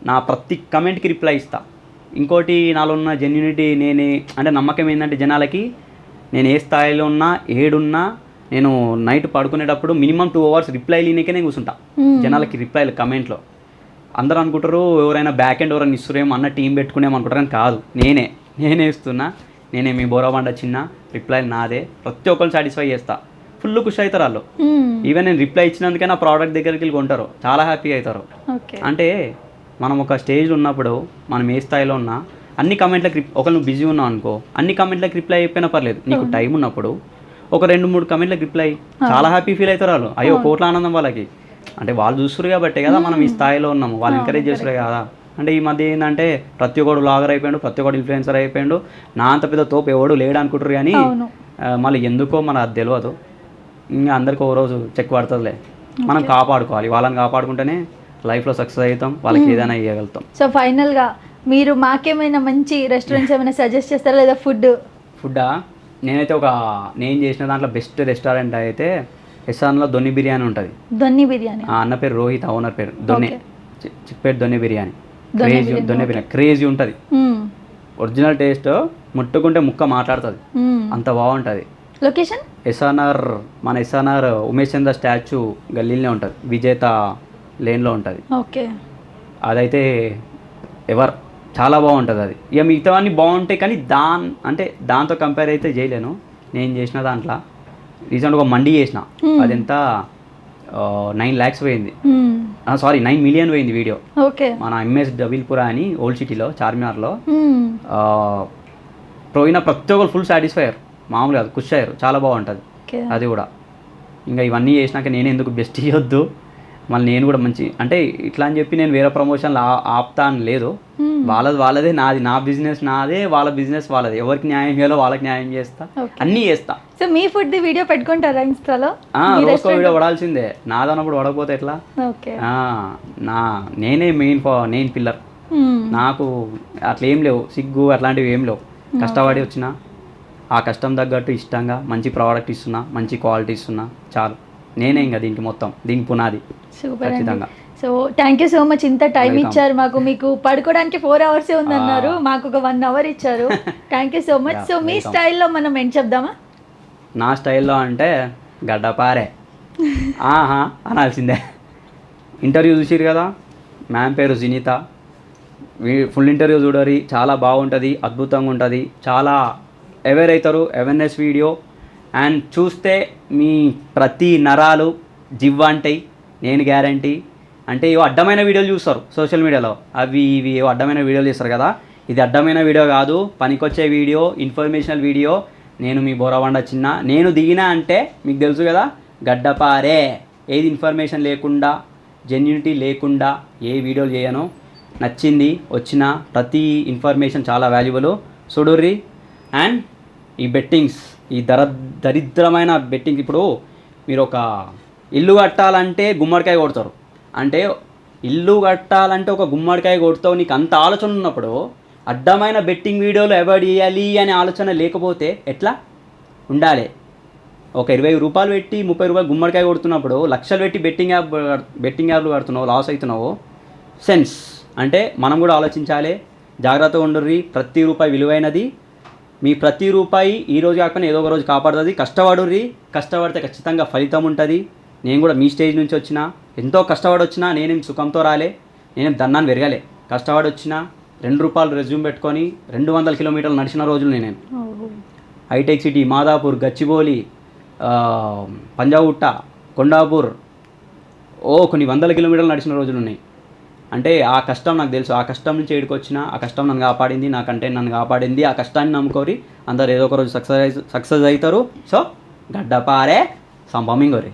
నా ప్రతి కమెంట్కి రిప్లై ఇస్తా. ఇంకోటి, నాలో ఉన్న జెన్యూనిటీ, అంటే నమ్మకం ఏంటంటే జనాలకి, నేను ఏ స్థాయిలో ఉన్నా ఏడున్నా, నేను నైట్ పడుకునేటప్పుడు మినిమం 2 hours రిప్లై లేనికే నేను కూర్చుంటా. జనాలకి రిప్లైలు కమెంట్లో. అందరూ అనుకుంటారు ఎవరైనా బ్యాక్ ఎండ్ ఎవరైనా ఇస్తురేమో అన్న టీం పెట్టుకునేమో అనుకుంటారు, కానీ కాదు, నేనే ఇస్తున్నా. నేనే మీ బోరబండ చిన్న రిప్లై నాదే, ప్రతి ఒక్కరు సాటిస్ఫై చేస్తా, ఫుల్ ఖుషి అవుతారు వాళ్ళు. ఈవెన్ నేను రిప్లై ఇచ్చినందుకే నా ప్రోడక్ట్ దగ్గరికి వెళ్ళి కొంటారు, చాలా హ్యాపీగా అవుతారు. అంటే మనం ఒక స్టేజ్లో ఉన్నప్పుడు, మనం ఏ స్థాయిలో ఉన్నా అన్ని కమెంట్లకు ఒకళ్ళు నువ్వు బిజీ ఉన్నావు అనుకో, అన్ని కమెంట్లకు రిప్లై అయిపోయినా పర్లేదు, నీకు టైం ఉన్నప్పుడు ఒక 2-3 కమెంట్లకు రిప్లై, చాలా హ్యాపీ ఫీల్ అవుతారు వాళ్ళు. అయ్యో కోట్ల ఆనందం వాళ్ళకి, అంటే వాళ్ళు చూస్తారు కాబట్టే కదా మనం ఈ స్థాయిలో ఉన్నాము, వాళ్ళు ఎంకరేజ్ చేస్తారు కదా. అంటే ఈ మధ్య ఏంటంటే ప్రతి ఒక్కడు బ్లాగర్ అయిపోయాడు, ప్రతి ఒక్కడు ఇన్ఫ్లుయెన్సర్ అయిపోయాడు, నా అంత పెద్ద తోపు ఎవడు లేడు అనుకుంటారు. కానీ మళ్ళీ ఎందుకో మన అది తెలియదు, ఇంకా అందరికీ ఓ రోజు చెక్ పడుతుందిలే. మనం కాపాడుకోవాలి, వాళ్ళని కాపాడుకుంటేనే లైఫ్లో సక్సెస్ అవుతాం, వాళ్ళకి ఏదైనా ఇవ్వగలుగుతాం. సో ఫైనల్గా మీరు మాకేమైనా మంచి రెస్టారెంట్స్ ఏమైనా సజెస్ట్ చేస్తారా, లేదా ఫుడ్డా? నేనైతే నేను చేసిన దాంట్లో బెస్ట్ రెస్టారెంట్ అయితే ఎస్ఆర్లో దొన్ని బిర్యానీ ఉంటుంది. దొన్ని బిర్యానీ, అన్న పేరు రోహిత్, ఓనర్ పేరు చిప్పేట్ దొన్ని బిర్యానీ. దొన్ని బిర్యానీ క్రేజీ ఉంటుంది, ఒరిజినల్ టేస్ట్, ముట్టుకుంటే ముక్క మాట్లాడుతుంది, అంత బాగుంటుంది. ఎస్ఆర్ఆర్ మన ఎస్ఆర్ఆర్ ఉమేష్ చంద్ర స్టాచ్యూ గల్లీలోనే ఉంటుంది, విజేత లేన్లో ఉంటుంది. ఓకే. అదైతే ఎవరు చాలా బాగుంటుంది అది. ఇక మిగతావన్నీ బాగుంటాయి కానీ దాంతో కంపేర్ అయితే చేయలేను. నేను చేసిన దాంట్లో రీసెంట్గా ఒక మండి చేసిన, అదెంత 9 lakhs పోయింది, సారీ 9 million పోయింది వీడియో. ఓకే. మన ఎంఎస్ డబిల్పురా అని ఓల్డ్ సిటీలో చార్మినార్లో పోయిన ప్రతి ఒక్కరు ఫుల్ సాటిస్ఫైయర్, మామూలుగా అది ఖుషి అయ్యారు, చాలా బాగుంటుంది అది కూడా. ఇంకా ఇవన్నీ చేసినాక నేను ఎందుకు బెస్ట్ ఇవ్వద్దు, మళ్ళీ నేను కూడా మంచి అంటే ఇట్లా అని చెప్పి నేను వేరే ప్రమోషన్లు ఆపుతా అని లేదు. వాళ్ళదే, నాది నా బిజినెస్ నాదే, వాళ్ళ బిజినెస్ వాళ్ళది. ఎవరికి న్యాయం చేయాలో వాళ్ళకి న్యాయం చేస్తా, అన్నీ చేస్తా. సో మీ ఫుడ్ వీడియో పెట్టుకుంటారా ఇన్స్టాలో? రోజుకో వీడియో పడాల్సిందే, నాదన్నప్పుడు పడకపోతే ఎట్లా. నేనే మెయిన్ పిల్లర్. నాకు అట్లా ఏం లేవు, సిగ్గు అట్లాంటివి ఏం లేవు. కష్టపడి వచ్చిన ఆ కష్టం తగ్గట్టు ఇష్టంగా మంచి ప్రోడక్ట్ ఇస్తున్నా, మంచి క్వాలిటీ ఇస్తున్నా, చాలు. నేనే ఇంకా దీనికి మొత్తం, దీనికి పునాది. ఖచ్చితంగా. So thank you so much, ఇంత టైం ఇచ్చారు మాకు. మీకు పడుకోవడానికి 4 hours ఉందన్నారు, మాకు ఒక 1 hour ఇచ్చారు. Thank you so much. So మీ స్టైల్లో మనం ఏం చెప్దామా? నా స్టైల్లో అంటే గడ్డపారే ఆహా అనాల్సిందే. ఇంటర్వ్యూ చూసిరు కదా, మ్యామ్ పేరు సునీత. ఫుల్ ఇంటర్వ్యూ చూడరి, చాలా బాగుంటుంది, అద్భుతంగా ఉంటుంది, చాలా అవేర్ అవుతారు. అవేర్నెస్ వీడియో అండ్ చూస్తే మీ ప్రతి నరాలు జివ్వంటాయి, నేను గ్యారంటీ. అంటే ఇవి అడ్డమైన వీడియోలు చూస్తారు సోషల్ మీడియాలో, ఇవి అడ్డమైన వీడియోలు చేస్తారు కదా, ఇది అడ్డమైన వీడియో కాదు, పనికొచ్చే వీడియో, ఇన్ఫర్మేషనల్ వీడియో. నేను మీ బోరబండ చిన్న, నేను దిగినా అంటే మీకు తెలుసు కదా, గడ్డపారే. ఏది ఇన్ఫర్మేషన్ లేకుండా, జెన్యూనిటీ లేకుండా ఏ వీడియోలు చేయను. నచ్చింది వచ్చిన ప్రతి ఇన్ఫర్మేషన్ చాలా వాల్యుబుల్, చూడుర్రి. అండ్ ఈ బెట్టింగ్స్, ఈ దరిద్రమైన బెట్టింగ్స్, ఇప్పుడు మీరు ఒక ఇల్లు కట్టాలంటే గుమ్మడికాయ కొడతారు, అంటే ఇల్లు కట్టాలంటే ఒక గుమ్మడికాయ కొడతావు. నీకు అంత ఆలోచన ఉన్నప్పుడు అడ్డమైన బెట్టింగ్ వీడియోలు అవాయిడ్ చేయాలి అనే ఆలోచన లేకపోతే ఎట్లా ఉండాలి? ఒక 20 రూపాయలు పెట్టి 30 రూపాయలు గుమ్మడికాయ కొడుతున్నప్పుడు లక్షలు పెట్టి బెట్టింగ్ యాప్లు కడుతున్నావు, లాస్ అవుతున్నావు. సెన్స్ అంటే మనం కూడా ఆలోచించాలి, జాగ్రత్తగా ఉండుర్రి. ప్రతి రూపాయి విలువైనది, మీ ప్రతి రూపాయి ఈ రోజు కాకపోయినా ఏదో ఒక రోజు కాపాడుతుంది. కష్టపడుర్రి, కష్టపడితే ఖచ్చితంగా ఫలితం ఉంటుంది. నేను కూడా మీ స్టేజ్ నుంచి వచ్చిన, ఎంతో కష్టపడి వచ్చినా, నేనేం సుఖంతో రాలే, నేనేం దన్నాన్ని పెరగాలే. కష్టపడి వచ్చిన 2 రూపాయలు రెజ్యూమ్ పెట్టుకొని 200 కిలోమీటర్లు నడిచిన రోజులు నేను. హైటెక్ సిటీ, మాదాపూర్, గచ్చిబౌలి, పంజాగుట్ట, కొండాపూర్, కొన్ని 100 కిలోమీటర్లు నడిచిన రోజులు ఉన్నాయి. అంటే ఆ కష్టం నాకు తెలుసు, ఆ కష్టం నుంచి ఏడుకొచ్చిన, ఆ కష్టం నన్ను కాపాడింది, నా కంటెంట్ నన్ను కాపాడింది. ఆ కష్టాన్ని నమ్ముకోరి, అందరు ఏదో ఒక రోజు సక్సెస్ అవుతారు. సో గడ్డపారే సంపమింగోరి.